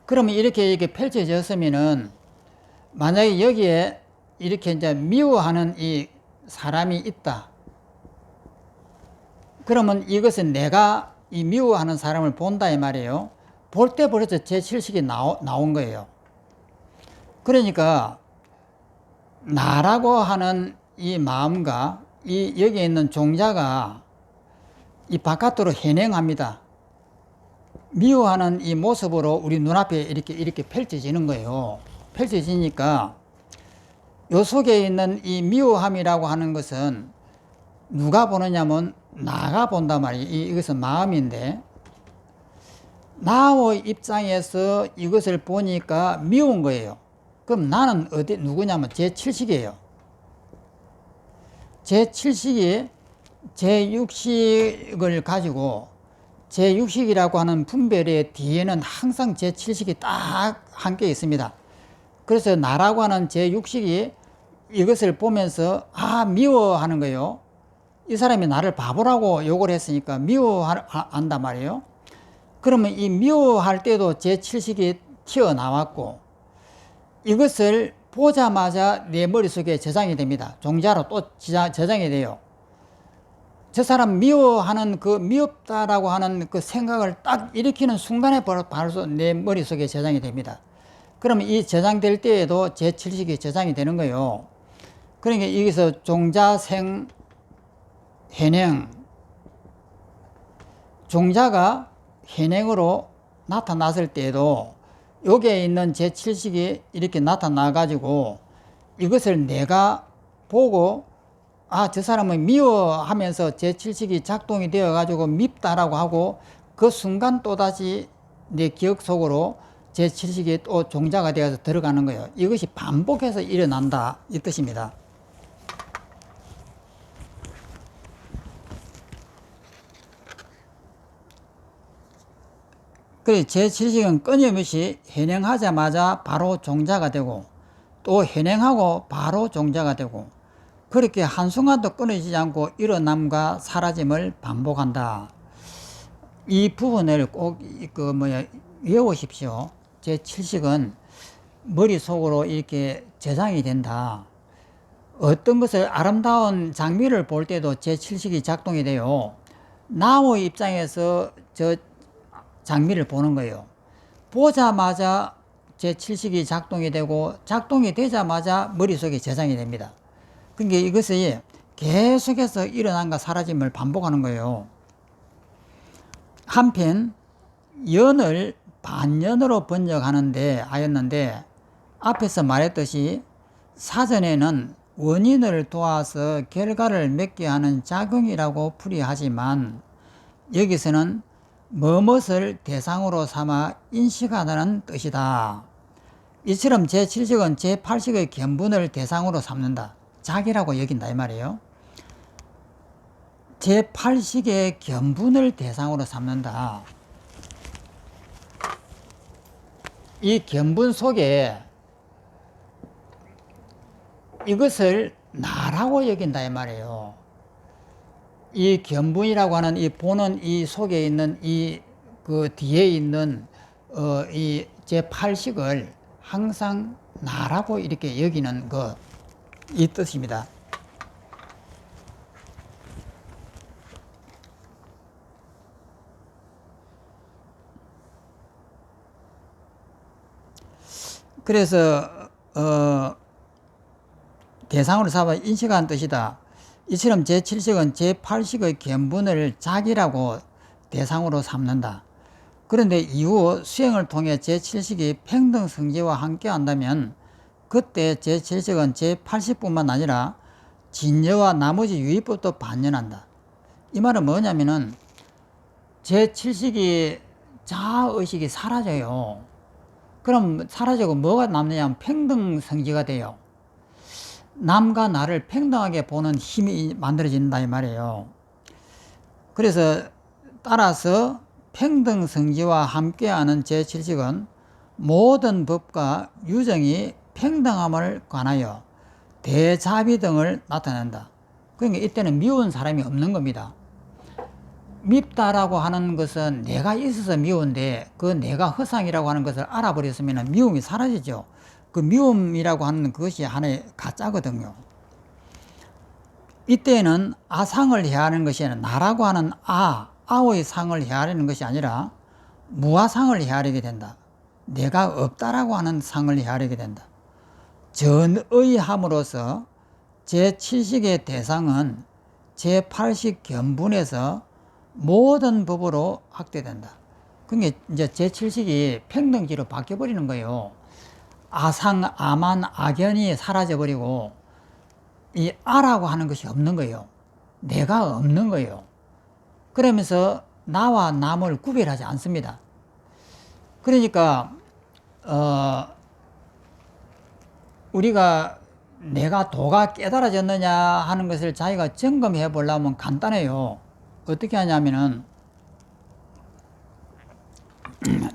그러면 이렇게 펼쳐졌으면은 만약에 여기에 이렇게 이제 미워하는 이 사람이 있다. 그러면 이것은 내가 이 미워하는 사람을 본다 이 말이에요. 볼 때 벌써 제7식이 나온 거예요. 그러니까 나라고 하는 이 마음과 이 여기에 있는 종자가 이 바깥으로 현행합니다. 미워하는 이 모습으로 우리 눈앞에 이렇게 펼쳐지는 거예요. 펼쳐지니까 요 속에 있는 이 미워함이라고 하는 것은 누가 보느냐면 나가 본단 말이에요. 이것은 마음인데 나의 입장에서 이것을 보니까 미운 거예요. 그럼 나는 누구냐면 제7식이에요. 제7식이 제6식을 가지고 제6식이라고 하는 분별의 뒤에는 항상 제7식이 딱 함께 있습니다. 그래서 나라고 하는 제6식이 이것을 보면서 미워하는 거예요. 이 사람이 나를 바보라고 욕을 했으니까 미워한단 말이에요. 그러면 이 미워할 때도 제7식이 튀어나왔고 이것을 보자마자 내 머릿속에 저장이 됩니다. 종자로 또 저장이 돼요. 저 사람 미워하는 그 미웠다라고 하는 그 생각을 딱 일으키는 순간에 바로 내 머릿속에 저장이 됩니다. 그러면 이 저장될 때에도 제7식이 저장이 되는 거예요. 그러니까 여기서 종자생 현행, 종자가 현행으로 나타났을 때에도 여기에 있는 제7식이 이렇게 나타나 가지고 이것을 내가 보고 저 사람은 미워하면서 제7식이 작동이 되어 가지고 밉다라고 하고 그 순간 또다시 내 기억 속으로 제7식이 또 종자가 되어서 들어가는 거예요. 이것이 반복해서 일어난다 이 뜻입니다. 그래서 제7식은 끊임없이 현행하자마자 바로 종자가 되고 또 현행하고 바로 종자가 되고 그렇게 한순간도 끊어지지 않고 일어남과 사라짐을 반복한다. 이 부분을 꼭 외우십시오. 제7식은 머릿속으로 이렇게 저장이 된다. 어떤 것을 아름다운 장미를 볼 때도 제7식이 작동이 돼요. 나의 입장에서 저 장미를 보는 거예요. 보자마자 제7식이 작동이 되고 작동이 되자마자 머릿속에 저장이 됩니다. 그러니까 이것이 계속해서 일어남과 사라짐을 반복하는 거예요. 한편 연을 반연으로 번역하는데 하였는데 앞에서 말했듯이 사전에는 원인을 도와서 결과를 맺게 하는 작용이라고 풀이하지만 여기서는 무엇을 대상으로 삼아 인식하다는 뜻이다. 이처럼 제7식은 제8식의 견본을 대상으로 삼는다. 자기라고 여긴다 이 말이에요. 제8식의 견본을 대상으로 삼는다. 이 견본 속에 이것을 나라고 여긴다 이 말이에요. 이 견본이라고 하는 이 보는 이 속에 있는 그 뒤에 있는 이 제8식을 항상 나라고 이렇게 여기는 이 뜻입니다. 그래서 대상으로 삼아 인식하는 뜻이다. 이처럼 제7식은 제8식의 견본을 자기라고 대상으로 삼는다. 그런데 이후 수행을 통해 제7식이 평등성지와 함께 한다면 그때 제7식은 제80뿐만 아니라 진여와 나머지 유의법도 반연한다. 이 말은 뭐냐면은 제7식이 자아의식이 사라져요. 그럼 사라지고 뭐가 남느냐면 평등성지가 돼요. 남과 나를 평등하게 보는 힘이 만들어진다 이 말이에요. 그래서 따라서 평등성지와 함께하는 제7식은 모든 법과 유정이 평등함을 관하여 대자비 등을 나타낸다. 그러니까 이때는 미운 사람이 없는 겁니다. 밉다라고 하는 것은 내가 있어서 미운데 그 내가 허상이라고 하는 것을 알아버렸으면 미움이 사라지죠. 그 미움이라고 하는 그것이 하나의 가짜거든요. 이때는 아상을 헤아리는 것이 아니라 나라고 하는 아의 상을 헤아리는 것이 아니라 무아상을 헤아리게 된다. 내가 없다라고 하는 상을 헤아리게 된다. 전의함으로써 제7식의 대상은 제8식 견분에서 모든 법으로 확대된다. 그게 이제 제7식이 평등지로 바뀌어버리는 거예요. 아상, 아만, 악연이 사라져버리고 이 아라고 하는 것이 없는 거예요. 내가 없는 거예요. 그러면서 나와 남을 구별하지 않습니다. 그러니까 우리가 내가 도가 깨달아졌느냐 하는 것을 자기가 점검해 보려면 간단해요. 어떻게 하냐면은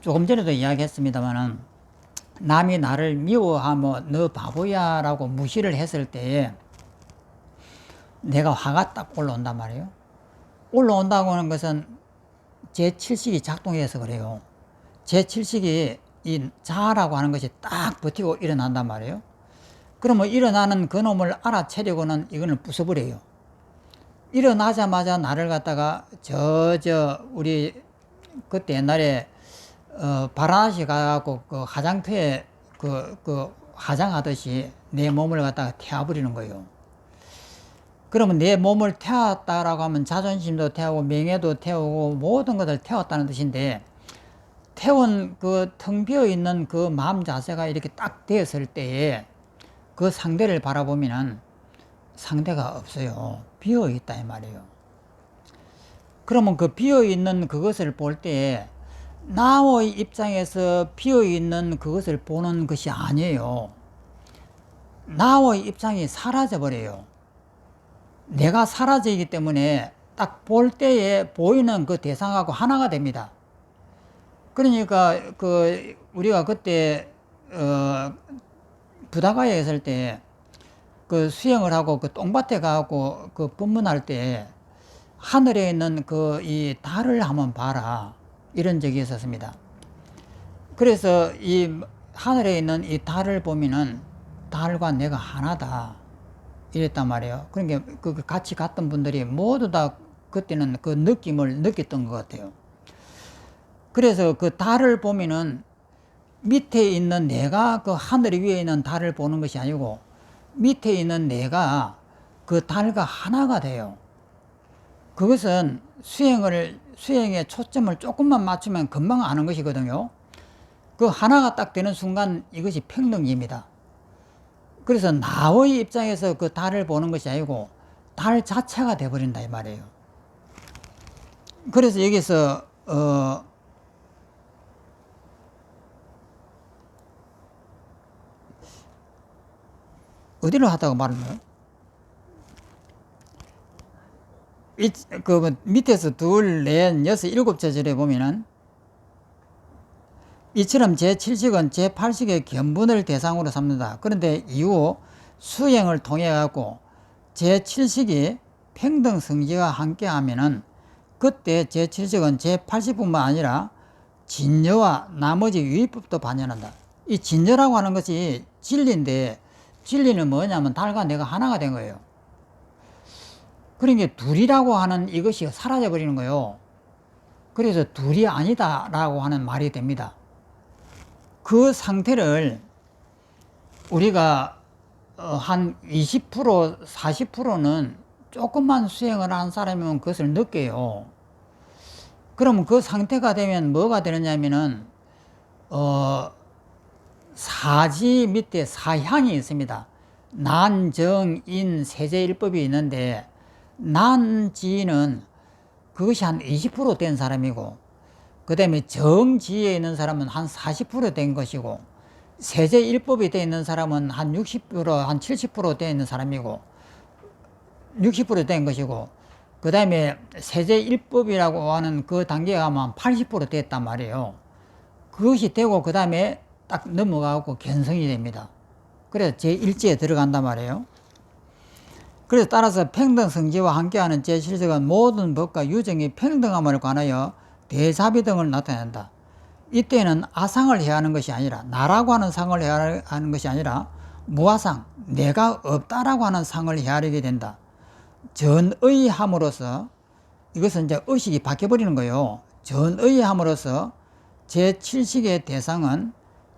조금 전에도 이야기했습니다만은 남이 나를 미워하며 너 바보야 라고 무시를 했을 때에 내가 화가 딱 올라온단 말이에요. 올라온다고 하는 것은 제7식이 작동해서 그래요. 제7식이 이 자아라고 하는 것이 딱 버티고 일어난단 말이에요. 그러면 일어나는 그 놈을 알아채려고는 이거는 부숴버려요. 일어나자마자 나를 갖다가 우리 그때 옛날에 바라나시 가갖고 그 화장터에 그 화장하듯이 내 몸을 갖다가 태워버리는 거예요. 그러면 내 몸을 태웠다라고 하면 자존심도 태우고 명예도 태우고 모든 것을 태웠다는 뜻인데, 태운 그 텅 비어 있는 그 마음 자세가 이렇게 딱 되었을 때에 그 상대를 바라보면은 상대가 없어요. 비어 있다 이 말이에요. 그러면 그 비어 있는 그것을 볼 때에 나의 입장에서 비어 있는 그것을 보는 것이 아니에요. 나의 입장이 사라져 버려요. 내가 사라지기 때문에 딱 볼 때에 보이는 그 대상하고 하나가 됩니다. 그러니까 우리가 그때 부다가에 있을 때 그 수영을 하고 그 똥밭에 가고 그 법문할 때 하늘에 있는 이 달을 한번 봐라 이런 적이 있었습니다. 그래서 이 하늘에 있는 이 달을 보면은 달과 내가 하나다 이랬단 말이에요. 그러니까 같이 갔던 분들이 모두 다 그때는 그 느낌을 느꼈던 것 같아요. 그래서 그 달을 보면은 밑에 있는 내가 그 하늘 위에 있는 달을 보는 것이 아니고 밑에 있는 내가 그 달과 하나가 돼요. 그것은 수행에 초점을 조금만 맞추면 금방 아는 것이거든요. 그 하나가 딱 되는 순간 이것이 평등입니다. 그래서 나의 입장에서 그 달을 보는 것이 아니고 달 자체가 돼버린다 이 말이에요. 그래서 여기서 어디로 하다가 말했나요? 그 밑에서 둘, 넷, 여섯, 일곱 절에 보면은 이처럼 제7식은 제8식의 견본을 대상으로 삼는다. 그런데 이후 수행을 통해 갖고 제7식이 평등성지와 함께 하면은 그때 제7식은 제8식뿐만 아니라 진여와 나머지 유의법도 반영한다. 이 진여라고 하는 것이 진리인데, 진리는 뭐냐면 달과 내가 하나가 된 거예요. 그러니까 둘이라고 하는 이것이 사라져 버리는 거예요. 그래서 둘이 아니다 라고 하는 말이 됩니다. 그 상태를 우리가 한 20%, 40%는 조금만 수행을 한 사람이면 그것을 느껴요. 그러면 그 상태가 되면 뭐가 되느냐면은 사지 밑에 사향이 있습니다. 난, 정, 인, 세제일법이 있는데 난지는 그것이 한 20% 된 사람이고, 그 다음에 정지에 있는 사람은 한 40% 된 것이고, 세제일법이 되어 있는 사람은 한 60%, 한 70% 되어 있는 사람이고, 60% 된 것이고, 그 다음에 세제일법이라고 하는 그 단계가 가면 80% 됐단 말이에요. 그것이 되고, 그 다음에 딱 넘어가고 견성이 됩니다. 그래서 제1지에 들어간단 말이에요. 그래서 따라서 평등성지와 함께하는 제7적은 모든 법과 유정이 평등함을 관하여 대자비 등을 나타낸다. 이때는 아상을 해야 하는 것이 아니라, 나라고 하는 상을 해야 하는 것이 아니라 무아상, 내가 없다라고 하는 상을 헤아리게 된다. 전의함으로써, 이것은 이제 의식이 바뀌어버리는 거예요. 전의함으로써 제7식의 대상은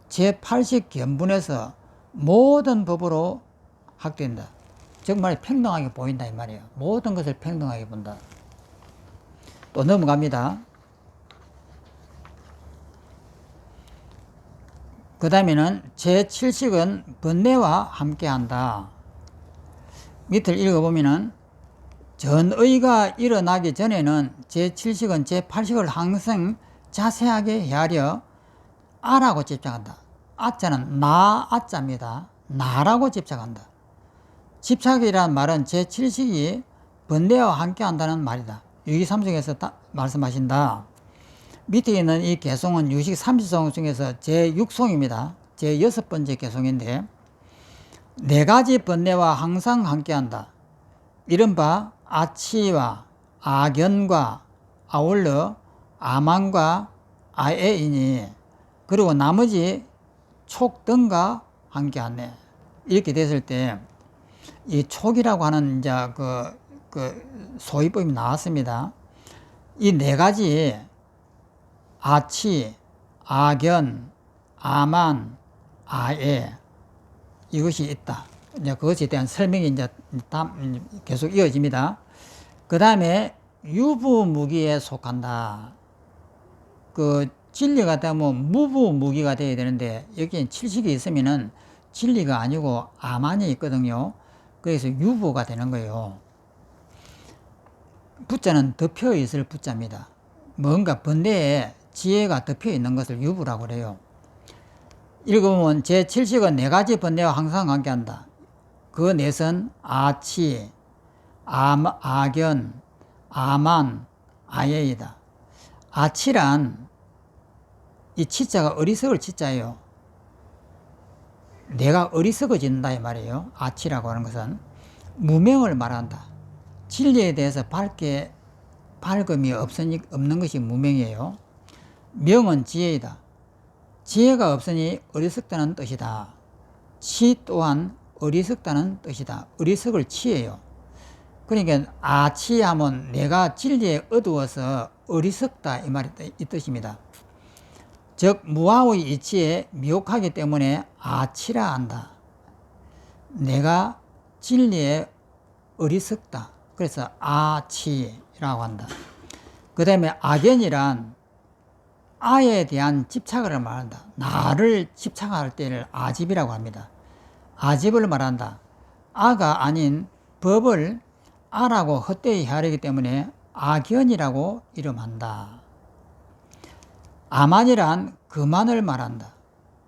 제8식 견분에서 모든 법으로 확된다. 정말 평등하게 보인다 이 말이에요. 모든 것을 평등하게 본다. 또 넘어갑니다. 그 다음에는 제7식은 번뇌와 함께한다. 밑을 읽어보면은 전의가 일어나기 전에는 제7식은 제8식을 항상 자세하게 헤아려 아라고 집착한다. 아자는 나, 아자입니다. 나라고 집착한다. 집착이란 말은 제7식이 번뇌와 함께 한다는 말이다. 유기삼성에서 말씀하신다. 밑에 있는 이 개송은 유식 30송 중에서 제6송입니다. 제6번째 개송인데, 네 가지 번뇌와 항상 함께 한다. 이른바 아치와 아견과 아울러 아만과 아에이니, 그리고 나머지 촉 등과 함께 하네. 이렇게 됐을 때, 이 촉이라고 하는 이제 소위법이 나왔습니다. 이 네 가지 아치, 아견, 아만, 아에, 이것이 있다. 이제 그것에 대한 설명이 이제 계속 이어집니다. 그 다음에 유부무기에 속한다. 그 진리가 되면 무부무기가 되어야 되는데, 여기엔 칠식이 있으면은 진리가 아니고 아만이 있거든요. 그래서 유부가 되는 거예요. 부자는 덮여 있을 부자입니다. 뭔가 번뇌에 지혜가 덮여 있는 것을 유부라고 그래요. 읽으면 제7식은 네 가지 번뇌와 항상 함께한다. 그 넷은 아치, 아견, 아만, 아예이다. 아치란 이 치자가 어리석을 치자예요. 내가 어리석어진다 이 말이에요. 아치라고 하는 것은 무명을 말한다. 진리에 대해서 밝음이 없는 것이 무명이에요. 명은 지혜이다. 지혜가 없으니 어리석다는 뜻이다. 치 또한 어리석다는 뜻이다. 어리석을 치예요. 그러니까 아치하면 내가 진리에 어두워서 어리석다 이 말이 이 뜻입니다. 즉 무아의 이치에 미혹하기 때문에 아치라 한다. 내가 진리에 어리석다. 그래서 아치라고 한다. 그 다음에 아견이란 아에 대한 집착을 말한다. 나를 집착할 때를 아집이라고 합니다. 아집을 말한다. 아가 아닌 법을 아라고 헛되이 헤아리기 때문에 아견이라고 이름한다. 아만이란 그만을 말한다.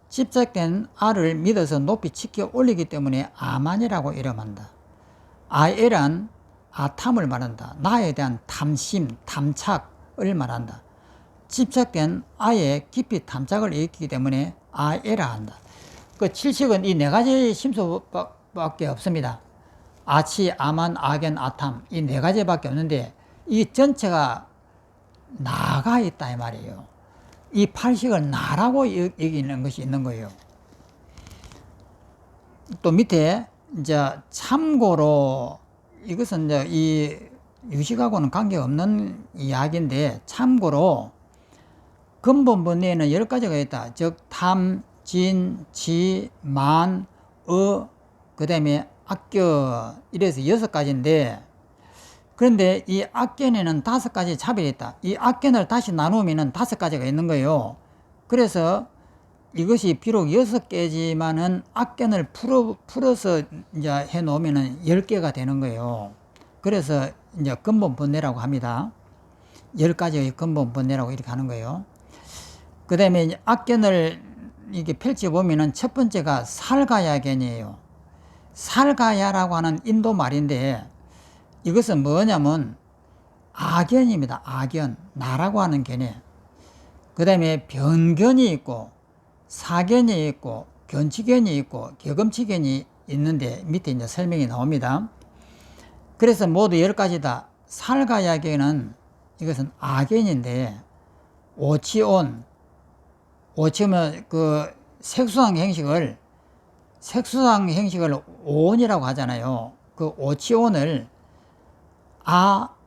집착된 아를 믿어서 높이 치켜 올리기 때문에 아만이라고 이름한다. 아에란 아탐을 말한다. 나에 대한 탐심, 탐착을 말한다. 집착된 아에 깊이 탐착을 일으키기 때문에 아에라 한다. 그 칠식은 이 네 가지 심소밖에 없습니다. 아치, 아만, 아견, 아탐 이 네 가지밖에 없는데 이 전체가 나가 있다 이 말이에요. 이 팔식을 나라고 여기는 것이 있는 거예요. 또 밑에 이제 참고로 이것은 이제 이 유식하고는 관계없는 이야기인데, 참고로 근본 번뇌에는 10가지가 있다. 즉 탐, 진, 지, 만, 그 다음에 악견, 이래서 6가지인데, 그런데 이 악견에는 5가지 차별이 있다. 이 악견을 다시 나누면은 5가지가 있는 거예요. 그래서 이것이 비록 6개지만은 악견을 풀어서 이제 해 놓으면은 10개가 되는 거예요. 그래서 이제 근본 번뇌라고 합니다. 10가지의 근본 번뇌라고 이렇게 하는 거예요. 그 다음에 악견을 이게 펼쳐보면은 첫 번째가 살가야견이에요. 살가야라고 하는 인도 말인데 이것은 뭐냐면 악견입니다. 악견. 나라고 하는 견해. 그 다음에 변견이 있고 사견이 있고 견치견이 있고 격음치견이 있는데 밑에 이제 설명이 나옵니다. 그래서 모두 10가지다. 살가야견은 이것은 악견인데 오치온, 오치면 그 색수상 행식을 오온이라고 하잖아요. 그 오치온을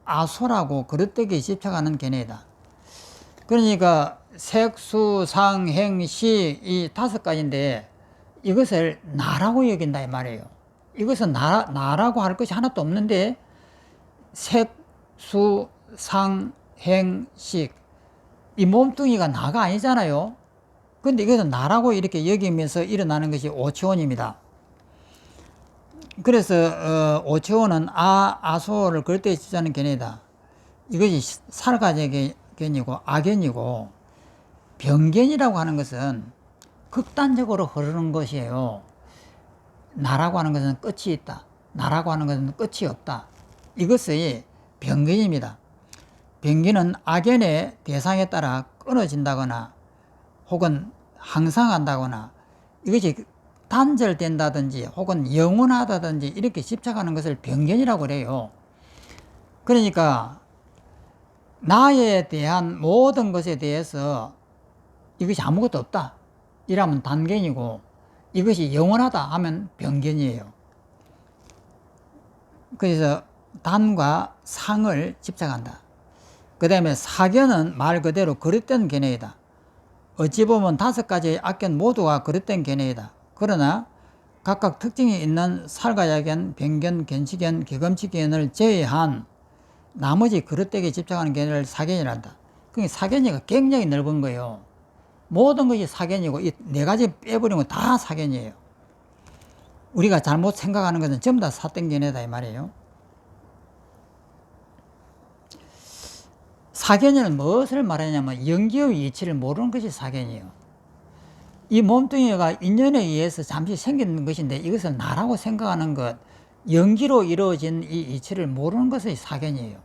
아소라고 그릇되게 집착하는 견해이다. 그러니까 색수상행시 이 5가지인데 이것을 나라고 여긴다 이 말이에요. 이것은 나라고 할 것이 하나도 없는데 색수상행식 이 몸뚱이가 나가 아니잖아요. 근데 이것은 나라고 이렇게 여기면서 일어나는 것이 오치원입니다. 그래서 오치원은 아소를 그릇되게 집착하는 견해다. 이것이 살가견이고 악견이고 변견이라고 하는 것은 극단적으로 흐르는 것이에요. 나라고 하는 것은 끝이 있다. 나라고 하는 것은 끝이 없다. 이것이 변견입니다. 변견은 악견의 대상에 따라 끊어진다거나 혹은 항상한다거나 이것이 단절된다든지 혹은 영원하다든지 이렇게 집착하는 것을 변견이라고 그래요. 그러니까 나에 대한 모든 것에 대해서 이것이 아무것도 없다 이라면 단견이고 이것이 영원하다 하면 변견이에요. 그래서 단과 상을 집착한다. 그 다음에 사견은 말 그대로 그릇된 견해이다. 어찌 보면 5가지의 악견 모두가 그릇된 견해이다. 그러나 각각 특징이 있는 살가야견, 변견, 견치견, 격음치견을 제외한 나머지 그릇되게 집착하는 견해를 사견이란다. 그러니까 사견이가 굉장히 넓은 거예요. 모든 것이 사견이고 이 4가지 빼버리면 다 사견이에요. 우리가 잘못 생각하는 것은 전부 다 사된 견해다 이 말이에요. 사견은 무엇을 말하냐면 연기의 이치를 모르는 것이 사견이에요. 이 몸뚱이가 인연에 의해서 잠시 생기는 것인데 이것을 나라고 생각하는 것, 연기로 이루어진 이 이치를 모르는 것이 사견이에요.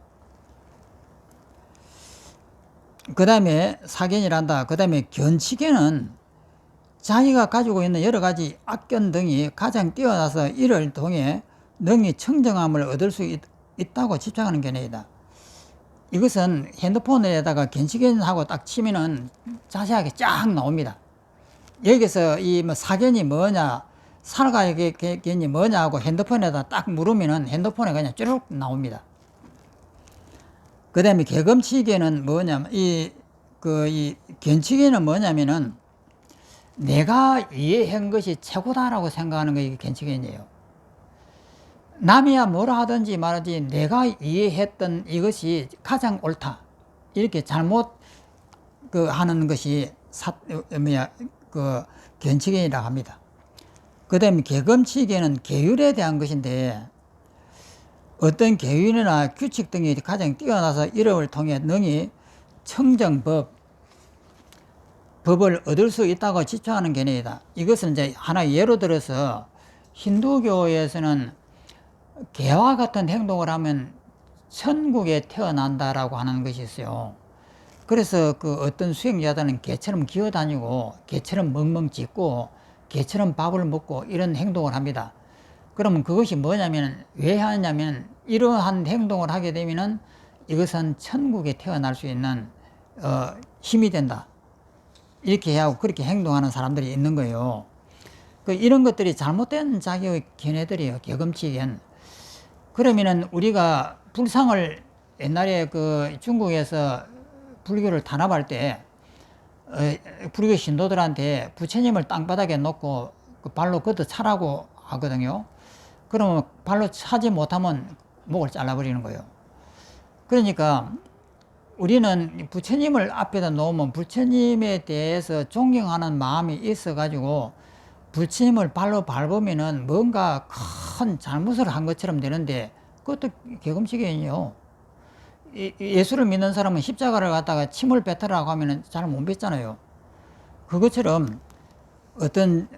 그 다음에 사견이란다. 그 다음에 견치견은 자기가 가지고 있는 여러 가지 악견 등이 가장 뛰어나서 이를 통해 능히 청정함을 얻을 수 있다고 집착하는 견해이다. 이것은 핸드폰에다가 견치견하고 딱 치면은 자세하게 쫙 나옵니다. 여기서 이 뭐 사견이 뭐냐, 살가견이 뭐냐 하고 핸드폰에다 딱 물으면은 핸드폰에 그냥 쭈룩 나옵니다. 그 다음에 격음치견은 뭐냐면, 이 견치견은 뭐냐면은 내가 이해한 것이 최고다라고 생각하는 게 견치견이에요. 남이야 뭐라 하든지 말하지 내가 이해했던 이것이 가장 옳다. 이렇게 잘못 하는 것이 견치견이라고 합니다. 그 다음에 격음치견은 계율에 대한 것인데 어떤 계율이나 규칙 등이 가장 뛰어나서 이름을 통해 능히 청정법을 얻을 수 있다고 집착하는 견해이다. 이것은 이제 하나 예로 들어서 힌두교에서는 개와 같은 행동을 하면 천국에 태어난다라고 하는 것이 있어요. 그래서 어떤 수행자들은 개처럼 기어다니고 개처럼 멍멍 짖고 개처럼 밥을 먹고 이런 행동을 합니다. 그러면 그것이 뭐냐면 왜 하냐면 이러한 행동을 하게 되면은 이것은 천국에 태어날 수 있는 힘이 된다. 이렇게 하고 그렇게 행동하는 사람들이 있는 거예요. 이런 것들이 잘못된 자기의 견해들이에요. 격음치견. 그러면은 우리가 불상을 옛날에 중국에서 불교를 탄압할 때 불교 신도들한테 부처님을 땅바닥에 놓고 발로 걷어 차라고 하거든요. 그러면 발로 차지 못하면 목을 잘라버리는 거예요. 그러니까 우리는 부처님을 앞에다 놓으면 부처님에 대해서 존경하는 마음이 있어가지고 부처님을 발로 밟으면은 뭔가 큰 잘못을 한 것처럼 되는데 그것도 개금치견이요. 예수를 믿는 사람은 십자가를 갖다가 침을 뱉으라고 하면은 잘 못 뱉잖아요. 그것처럼 어떤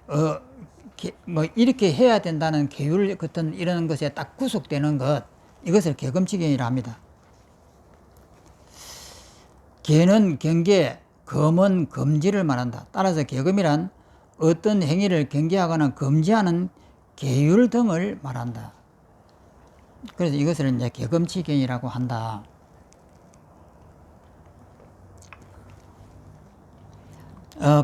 뭐 이렇게 해야 된다는 계율 같은 이런 것에 딱 구속되는 것, 이것을 계금치견이라 합니다. 계는 경계, 금은 금지를 말한다. 따라서 계금이란 어떤 행위를 경계하거나 금지하는 계율 등을 말한다. 그래서 이것을 이제 계금치견이라고 한다.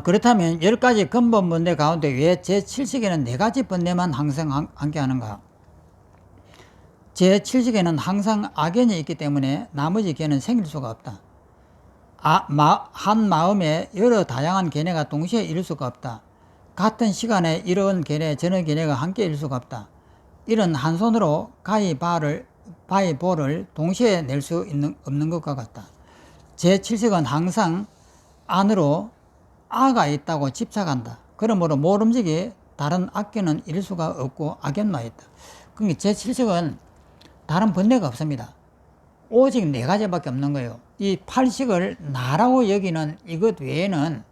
그렇다면 10가지 근본 번뇌 가운데 왜 제7식에는 4가지 번뇌만 항상 함께 하는가? 제7식에는 항상 악연이 있기 때문에 나머지 개는 생길 수가 없다. 한 마음에 여러 다양한 견해가 동시에 이룰 수가 없다. 같은 시간에 이런 견해, 저런 견해가 함께 이룰 수가 없다. 이런 한 손으로 가위볼을 동시에 낼 수 없는 것과 같다. 제7식은 항상 안으로 아가 있다고 집착한다. 그러므로 모름지기 다른 악견은 이룰 수가 없고 악견만 있다. 그러니까 제7식은 다른 번뇌가 없습니다. 오직 4가지밖에 없는 거예요. 이 8식을 나라고 여기는 이것 외에는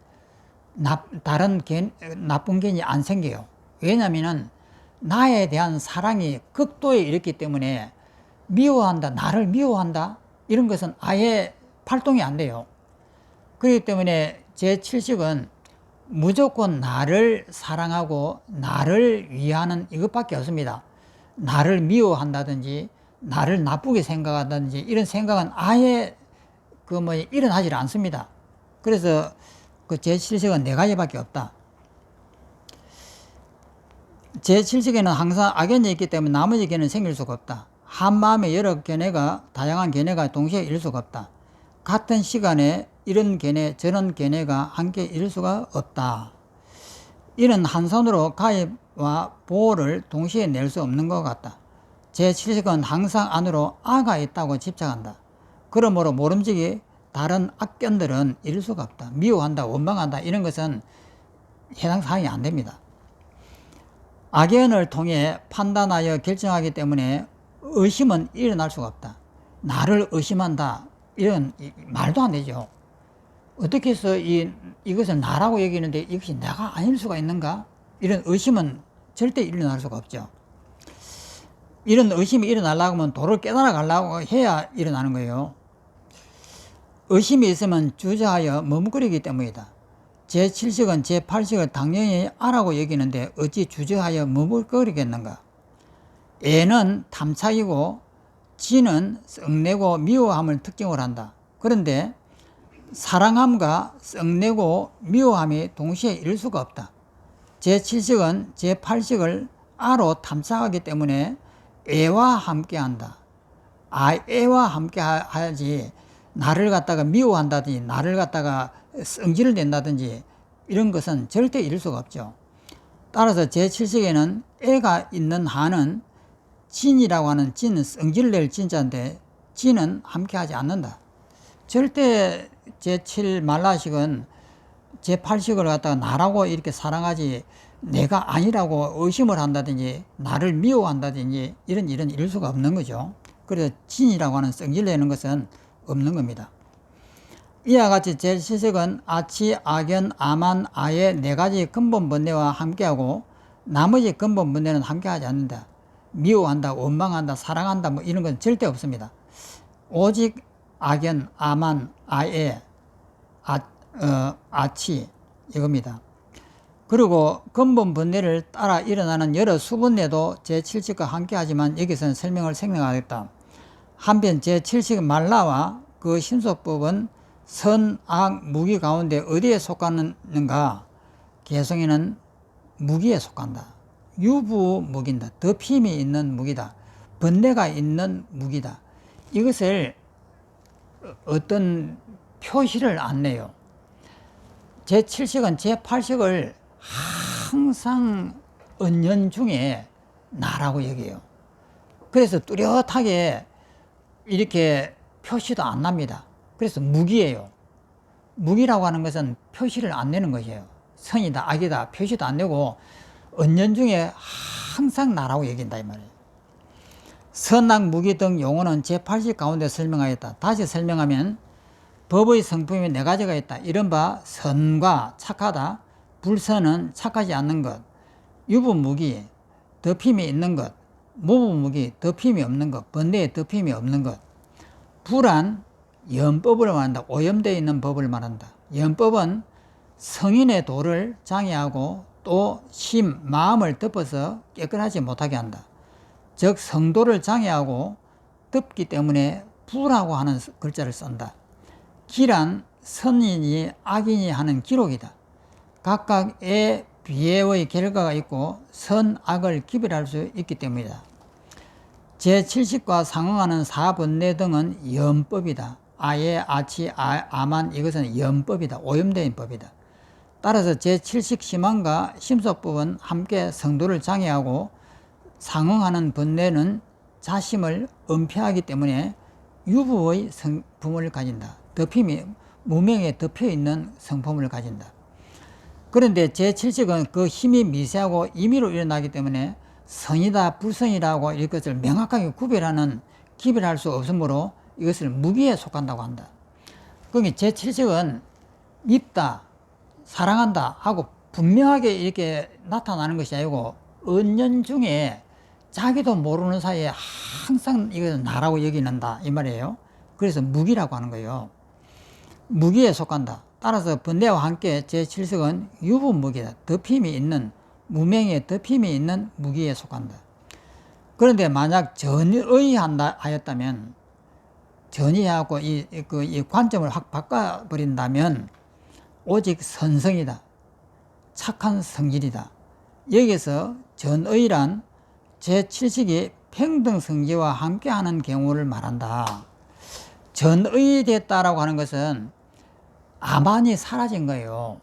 다른 나쁜 견이 안 생겨요. 왜냐면은 나에 대한 사랑이 극도에 이르기 때문에 미워한다, 나를 미워한다, 이런 것은 아예 발동이 안 돼요. 그렇기 때문에 제7식은 무조건 나를 사랑하고 나를 위하는 이것밖에 없습니다. 나를 미워한다든지 나를 나쁘게 생각한다든지 이런 생각은 아예 일어나질 않습니다. 그래서 그 제7식은 4가지밖에 없다. 제7식에는 항상 악연이 있기 때문에 나머지 견해는 생길 수가 없다. 한 마음에 여러 견해가, 다양한 견해가 동시에 이룰 수가 없다. 같은 시간에 이런 견해, 저런 견해가 함께 이룰 수가 없다. 이는 한 손으로 가위와 볼을 동시에 낼 수 없는 것 같다. 제7식은 항상 안으로 아가 있다고 집착한다. 그러므로 모름지기 다른 악견들은 이룰 수가 없다. 미워한다, 원망한다, 이런 것은 해당 사항이 안 됩니다. 악연을 통해 판단하여 결정하기 때문에 의심은 일어날 수가 없다. 나를 의심한다, 이런 말도 안 되죠. 어떻게 해서 이것을 나라고 여기는데 이것이 내가 아닐 수가 있는가? 이런 의심은 절대 일어날 수가 없죠. 이런 의심이 일어나려고 하면 도를 깨달아 가려고 해야 일어나는 거예요. 의심이 있으면 주저하여 머뭇거리기 때문이다. 제7식은 제8식을 당연히 아라고 여기는데 어찌 주저하여 머뭇거리겠는가? 애는 탐착이고 지는 썩내고 미워함을 특징으로 한다. 그런데 사랑함과 썩내고 미워함이 동시에 이룰 수가 없다. 제7식은 제8식을 아로 탐착하기 때문에 애와 함께한다. 애와 함께 하지 나를 갖다가 미워한다든지 나를 갖다가 성질을 낸다든지 이런 것은 절대 이룰 수가 없죠. 따라서 제7식에는 애가 있는 한은 진이라고 하는 진은 성질을 낼 진자인데 진은 함께하지 않는다. 절대 제7 말라식은 제8식을 갖다가 나라고 이렇게 사랑하지 내가 아니라고 의심을 한다든지 나를 미워한다든지 이런 일은 이룰 수가 없는 거죠. 그래서 진이라고 하는 성질을 내는 것은 없는 겁니다. 이와 같이 제7식은 아치, 악연, 아만, 아의 4가지 근본 번뇌와 함께하고 나머지 근본 번뇌는 함께하지 않는다. 미워한다, 원망한다, 사랑한다 이런 건 절대 없습니다. 오직 악연, 아만, 아에, 아치 이겁니다. 그리고 근본 번뇌를 따라 일어나는 여러 수번뇌도 제7식과 함께하지만 여기서는 설명을 생략하겠다. 한편 제7식 말라와 그 신소법은 선, 악, 무기 가운데 어디에 속하는가? 개성에는 무기에 속한다. 유부 무기다. 덮힘이 있는 무기다. 번뇌가 있는 무기다. 이것을 어떤 표시를 안 내요. 제7식은 제8식을 항상 은연중에 나라고 여겨요. 그래서 뚜렷하게 이렇게 표시도 안 납니다. 그래서 무기예요. 무기라고 하는 것은 표시를 안 내는 것이에요. 선이다, 악이다, 표시도 안 내고, 은연중에 항상 나라고 얘기한다, 이 말이에요. 선악, 무기 등 용어는 제80 가운데 설명하였다. 다시 설명하면, 법의 성품이 네 가지가 있다. 이른바 선과 착하다, 불선은 착하지 않는 것, 유부무기, 덮임이 있는 것, 모부무기, 덮임이 없는 것, 번뇌에 덮임이 없는 것, 불안, 연법을 말한다. 오염되어 있는 법을 말한다. 연법은 성인의 도를 장애하고 또 심, 마음을 덮어서 깨끗하지 못하게 한다. 즉 성도를 장애하고 덮기 때문에 부라고 하는 글자를 쓴다. 기란, 선인이 악인이 하는 기록이다. 각각의 비애의 결과가 있고 선, 악을 기별할 수 있기 때문이다. 제70과 상응하는 사번뇌 등은 연법이다. 아예, 아치, 아만 이것은 연법이다. 오염된 법이다. 따라서 제70 심한과 심소법은 함께 성도를 장애하고 상응하는 번뇌는 자심을 은폐하기 때문에 유부의 성품을 가진다. 덮임이 무명에 덮여있는 성품을 가진다. 그런데 제70은 그 힘이 미세하고 임의로 일어나기 때문에 선이다 불선이라고 이것을 명확하게 기별할 수 없으므로 이것을 무기에 속한다고 한다. 그러니까 제70은 밉다, 사랑한다 하고 분명하게 이렇게 나타나는 것이 아니고 은연중에 자기도 모르는 사이에 항상 이것을 나라고 여기는다 이 말이에요. 그래서 무기라고 하는 거예요. 무기에 속한다. 따라서 번뇌와 함께 제7색은 유부무기다. 덮임이 있는, 무명의 덮임이 있는 무기에 속한다. 그런데 만약 전의하였다면, 전의하고 이 관점을 확 바꿔버린다면 오직 선성이다. 착한 성질이다. 여기서 전의란 제7식이 평등성지와 함께하는 경우를 말한다. 전의됐다라고 하는 것은 아만이 사라진 거예요.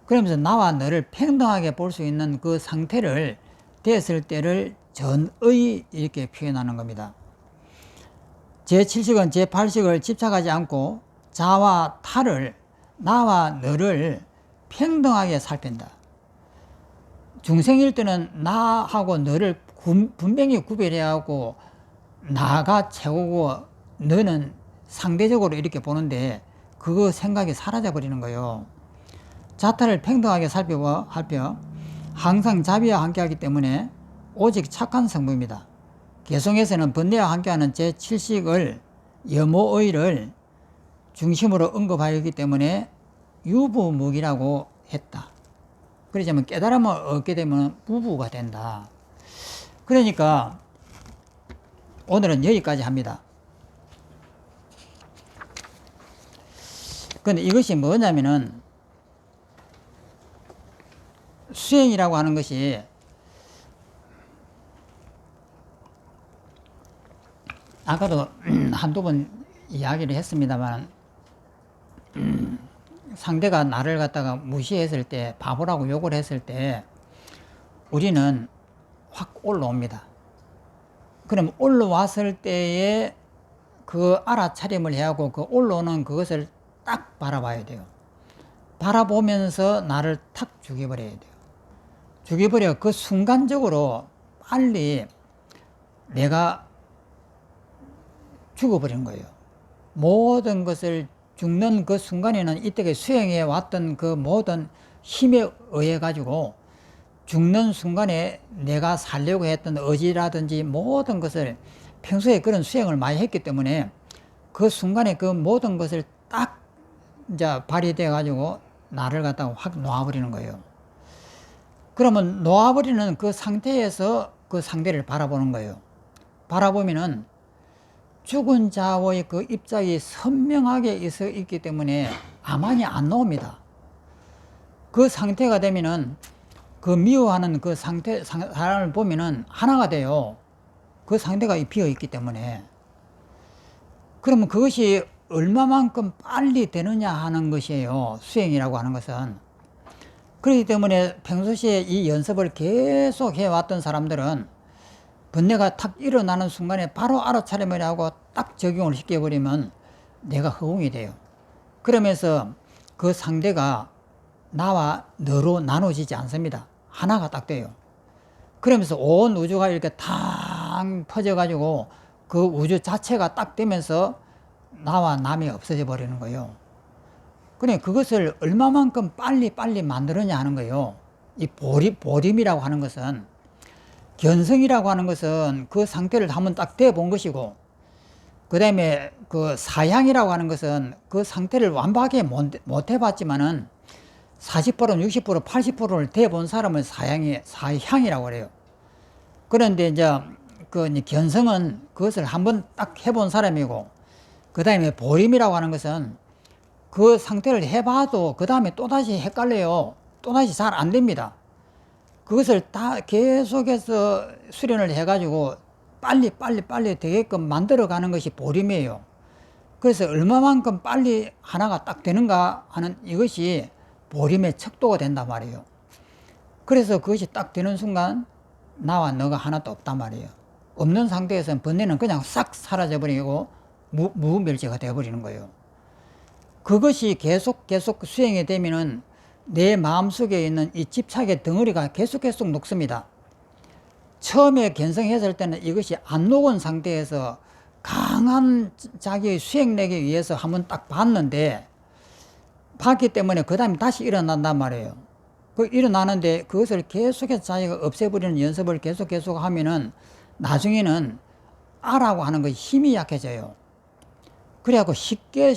그러면서 나와 너를 평등하게 볼 수 있는 그 상태를 됐을 때를 전의 이렇게 표현하는 겁니다. 제7식은 제8식을 집착하지 않고 자와 타를, 나와 너를 평등하게 살핀다. 중생일 때는 나하고 너를 분명히 구별해야 하고 나가 최고고 너는 상대적으로 이렇게 보는데 그거 생각이 사라져 버리는 거예요. 자타를 평등하게 살펴 항상 자비와 함께하기 때문에 오직 착한 성품입니다. 개성에서는 번뇌와 함께하는 제7식을 염오의를 중심으로 언급하였기 때문에 유부무기라고 했다. 그러자면 깨달음을 얻게 되면 부부가 된다. 그러니까 오늘은 여기까지 합니다. 근데 이것이 뭐냐면은 수행이라고 하는 것이 아까도 한두 번 이야기를 했습니다만 상대가 나를 갖다가 무시했을 때 바보라고 욕을 했을 때 우리는 확 올라옵니다. 그럼 올라왔을 때에 그 알아차림을 해야 하고 그 올라오는 그것을 딱 바라봐야 돼요. 바라보면서 나를 탁 죽여버려야 돼요. 죽여버려 그 순간적으로 빨리 내가 죽어버리는 거예요. 모든 것을 죽는 그 순간에는 이때까지 수행해 왔던 그 모든 힘에 의해 가지고 죽는 순간에 내가 살려고 했던 의지라든지 모든 것을 평소에 그런 수행을 많이 했기 때문에 그 순간에 그 모든 것을 딱 이제 발휘돼 가지고 나를 갖다가 확 놓아버리는 거예요. 그러면 놓아버리는 그 상태에서 그 상대를 바라보는 거예요. 바라보면은 죽은 자의 그 입장이 선명하게 있기 때문에 아만이 안 나옵니다. 그 상태가 되면은 그 미워하는 그 상태, 사람을 보면은 하나가 돼요. 그 상태가 비어 있기 때문에. 그러면 그것이 얼마만큼 빨리 되느냐 하는 것이에요. 수행이라고 하는 것은. 그렇기 때문에 평소시에 이 연습을 계속 해왔던 사람들은 번뇌가 탁 일어나는 순간에 바로 알아차림을 하고 딱 적용을 시켜버리면 내가 허공이 돼요. 그러면서 그 상대가 나와 너로 나눠지지 않습니다. 하나가 딱 돼요. 그러면서 온 우주가 이렇게 탕 퍼져가지고 그 우주 자체가 딱 되면서 나와 남이 없어져 버리는 거예요. 그래, 그것을 얼마만큼 빨리 만들었냐 하는 거예요. 이 보림이라고 하는 것은, 견성이라고 하는 것은 그 상태를 한번 딱 돼 본 것이고, 그 다음에 그 사향이라고 하는 것은 그 상태를 완벽하게 못 해봤지만은 40%, 60%, 80%를 돼 본 사람을 사향이라고 그래요. 그런데 이제 그 견성은 그것을 한번 딱 해본 사람이고, 그 다음에 보림이라고 하는 것은 그 상태를 해봐도 그 다음에 또다시 헷갈려요. 또다시 잘 안 됩니다. 그것을 다 계속해서 수련을 해가지고 빨리 되게끔 만들어가는 것이 보림이에요. 그래서 얼마만큼 빨리 하나가 딱 되는가 하는 이것이 보림의 척도가 된단 말이에요. 그래서 그것이 딱 되는 순간 나와 너가 하나도 없단 말이에요. 없는 상태에서는 번뇌는 그냥 싹 사라져버리고 무멸제가 되어버리는 거예요. 그것이 계속 수행이 되면은 내 마음속에 있는 이 집착의 덩어리가 계속 녹습니다. 처음에 견성했을 때는 이것이 안 녹은 상태에서 강한 자기의 수행력에 의해서 한번 딱 봤는데, 봤기 때문에 그 다음에 다시 일어난단 말이에요. 그 일어나는데 그것을 계속해서 자기가 없애버리는 연습을 계속 하면은 나중에는 아라고 하는 것이 힘이 약해져요. 그래갖고 쉽게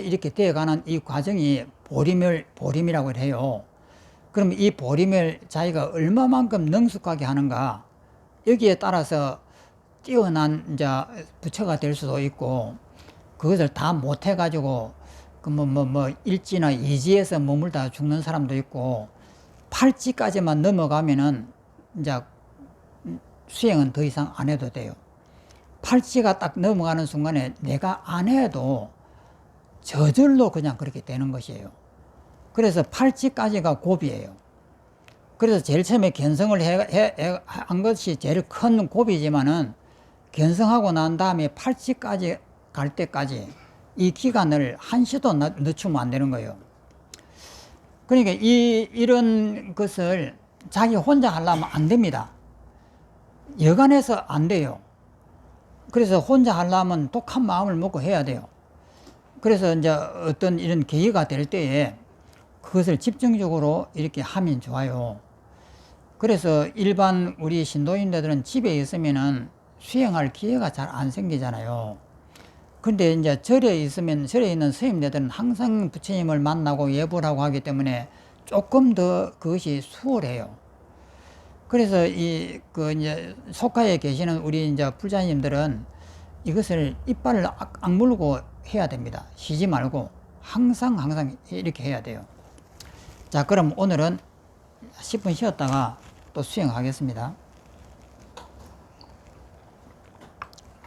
이렇게 되어가는 이 과정이 보림이라고 해요. 그럼 이 보림을 자기가 얼마만큼 능숙하게 하는가, 여기에 따라서 뛰어난 이제 부처가 될 수도 있고, 그것을 다 못해가지고 그 일지나 이지에서 머물다 죽는 사람도 있고, 팔지까지만 넘어가면은 이제 수행은 더 이상 안 해도 돼요. 팔찌가 딱 넘어가는 순간에 내가 안 해도 저절로 그냥 그렇게 되는 것이에요. 그래서 팔찌까지가 고비예요. 그래서 제일 처음에 견성을 한 것이 제일 큰 고비지만은, 견성하고 난 다음에 팔찌까지 갈 때까지 이 기간을 한시도 늦추면 안 되는 거예요. 그러니까 이런 것을 자기 혼자 하려면 안 됩니다. 여간해서 안 돼요. 그래서 혼자 하려면 독한 마음을 먹고 해야 돼요. 그래서 이제 어떤 이런 계기가 될 때에 그것을 집중적으로 이렇게 하면 좋아요. 그래서 일반 우리 신도인들은 집에 있으면은 수행할 기회가 잘 안 생기잖아요. 근데 이제 절에 있는 스님들은 항상 부처님을 만나고 예불 하고 하기 때문에 조금 더 그것이 수월해요. 그래서 이제 속하에 계시는 우리 이제 불자님들은 이것을 이빨을 악물고 해야 됩니다. 쉬지 말고 항상 이렇게 해야 돼요. 자, 그럼 오늘은 10분 쉬었다가 또 수행하겠습니다.